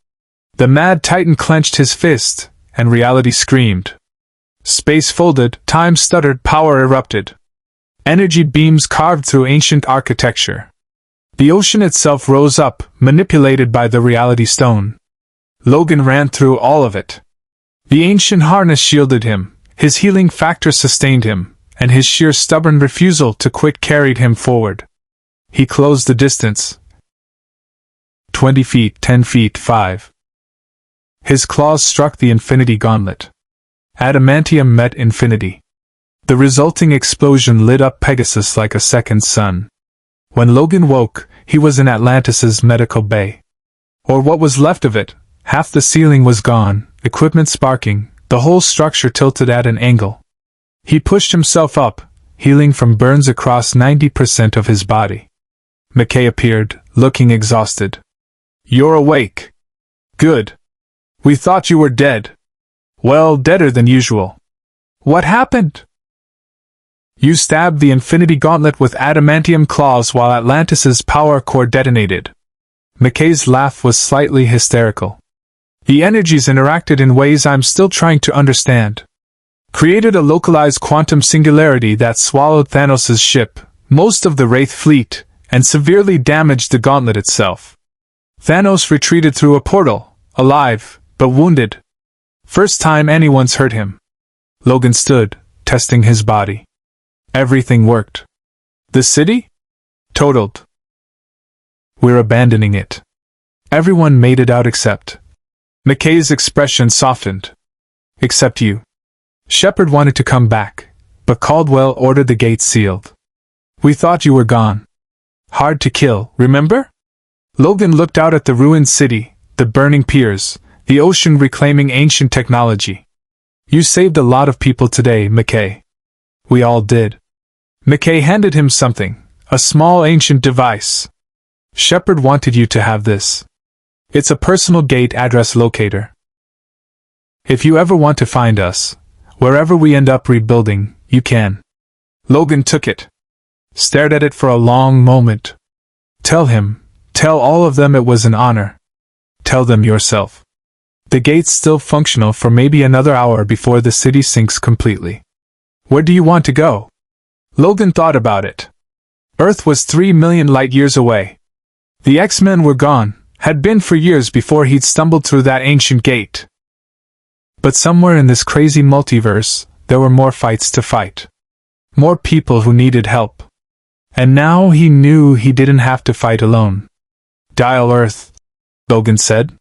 The Mad Titan clenched his fist, and reality screamed. Space folded, time stuttered, power erupted. Energy beams carved through ancient architecture. The ocean itself rose up, manipulated by the reality stone. Logan ran through all of it. The ancient harness shielded him, his healing factor sustained him, and his sheer stubborn refusal to quit carried him forward. He closed the distance. 20 feet, 10 feet, 5. His claws struck the Infinity Gauntlet. Adamantium met infinity. The resulting explosion lit up Pegasus like a second sun. When Logan woke, he was in Atlantis' medical bay. Or what was left of it. Half the ceiling was gone, equipment sparking, the whole structure tilted at an angle. He pushed himself up, healing from burns across 90% of his body. McKay appeared, looking exhausted. "You're awake. Good. We thought you were dead. Well, deader than usual. What happened?" "You stabbed the Infinity Gauntlet with adamantium claws while Atlantis' power core detonated." McKay's laugh was slightly hysterical. The energies interacted in ways I'm still trying to understand. Created a localized quantum singularity that swallowed Thanos' ship, most of the Wraith fleet, and severely damaged the gauntlet itself. Thanos retreated through a portal, alive, but wounded. First time anyone's hurt him. Logan stood, testing his body. Everything worked. The city? Totaled. We're abandoning it. Everyone made it out except... McKay's expression softened. Except you. Sheppard wanted to come back, but Caldwell ordered the gates sealed. We thought you were gone. Hard to kill, remember? Logan looked out at the ruined city, the burning piers, the ocean reclaiming ancient technology. You saved a lot of people today, McKay. We all did. McKay handed him something, a small ancient device. Sheppard wanted you to have this. It's a personal gate address locator. If you ever want to find us, wherever we end up rebuilding, you can. Logan took it. Stared at it for a long moment. Tell all of them it was an honor. Tell them yourself. The gate's still functional for maybe another hour before the city sinks completely. Where do you want to go? Logan thought about it. Earth was 3 million light-years away. The X-Men were gone, had been for years before he'd stumbled through that ancient gate. But somewhere in this crazy multiverse, there were more fights to fight. More people who needed help. And now he knew he didn't have to fight alone. Dial Earth, Logan said.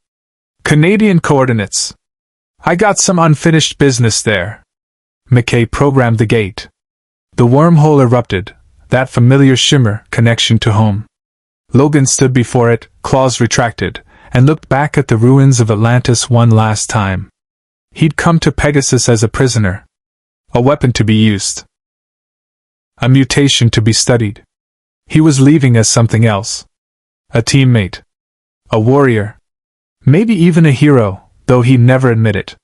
Canadian coordinates. I got some unfinished business there. McKay programmed the gate. The wormhole erupted, that familiar shimmer connection to home. Logan stood before it, claws retracted, and looked back at the ruins of Atlantis one last time. He'd come to Pegasus as a prisoner. A weapon to be used. A mutation to be studied. He was leaving as something else. A teammate. A warrior. Maybe even a hero, though he'd never admit it.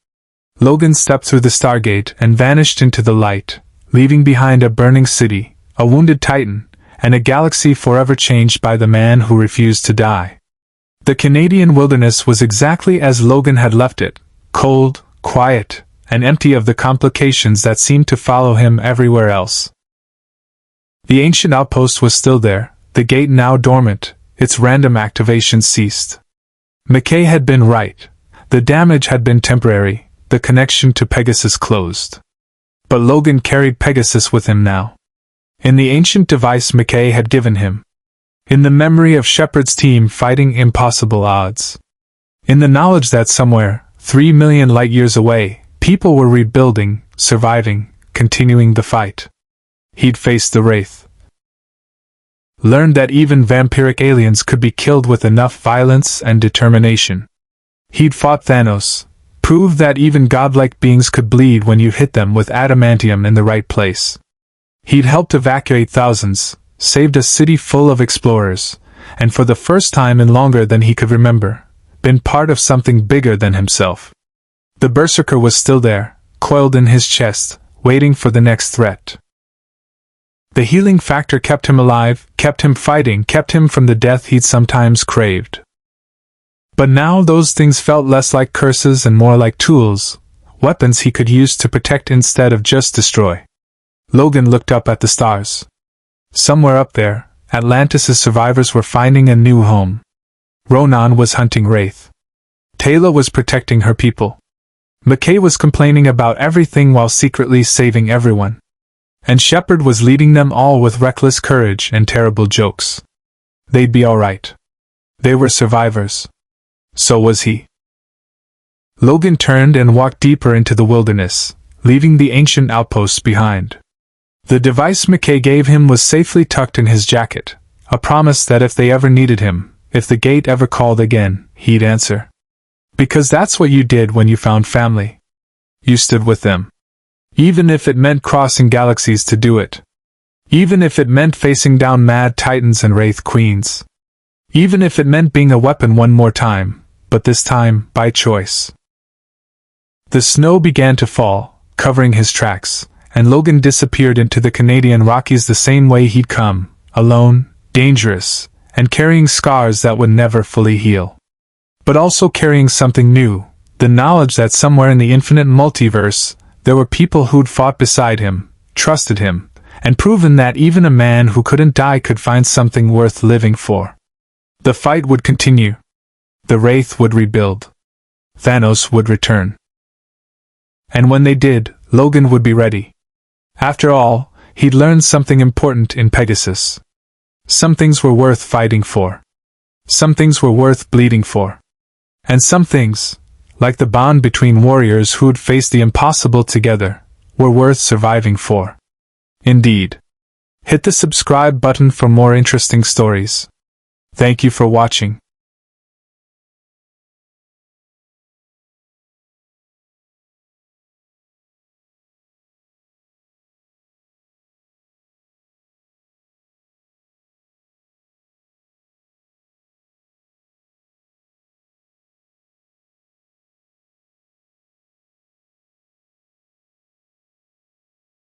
Logan stepped through the Stargate and vanished into the light, leaving behind a burning city, a wounded Titan, and a galaxy forever changed by the man who refused to die. The Canadian wilderness was exactly as Logan had left it, cold, quiet, and empty of the complications that seemed to follow him everywhere else. The ancient outpost was still there, the gate now dormant, its random activation ceased. McKay had been right. The damage had been temporary, the connection to Pegasus closed. But Logan carried Pegasus with him now. In the ancient device McKay had given him. In the memory of Sheppard's team fighting impossible odds. In the knowledge that somewhere, 3 million light-years away, people were rebuilding, surviving, continuing the fight. He'd faced the Wraith. Learned that even vampiric aliens could be killed with enough violence and determination. He'd fought Thanos, proved that even godlike beings could bleed when you hit them with adamantium in the right place. He'd helped evacuate thousands, saved a city full of explorers, and for the first time in longer than he could remember, been part of something bigger than himself. The berserker was still there, coiled in his chest, waiting for the next threat. The healing factor kept him alive, kept him fighting, kept him from the death he'd sometimes craved. But now those things felt less like curses and more like tools, weapons he could use to protect instead of just destroy. Logan looked up at the stars. Somewhere up there, Atlantis' survivors were finding a new home. Ronon was hunting Wraith. Taylor was protecting her people. McKay was complaining about everything while secretly saving everyone. And Sheppard was leading them all with reckless courage and terrible jokes. They'd be all right. They were survivors. So was he. Logan turned and walked deeper into the wilderness, leaving the ancient outposts behind. The device McKay gave him was safely tucked in his jacket, a promise that if they ever needed him, if the gate ever called again, he'd answer. Because that's what you did when you found family. You stood with them. Even if it meant crossing galaxies to do it. Even if it meant facing down mad titans and wraith queens. Even if it meant being a weapon one more time, but this time, by choice. The snow began to fall, covering his tracks, and Logan disappeared into the Canadian Rockies the same way he'd come, alone, dangerous, and carrying scars that would never fully heal. But also carrying something new, the knowledge that somewhere in the infinite multiverse, there were people who'd fought beside him, trusted him, and proven that even a man who couldn't die could find something worth living for. The fight would continue. The Wraith would rebuild. Thanos would return. And when they did, Logan would be ready. After all, he'd learned something important in Pegasus. Some things were worth fighting for. Some things were worth bleeding for. And some things, like the bond between warriors who'd faced the impossible together, were worth surviving for. Indeed. Hit the subscribe button for more interesting stories. Thank you for watching.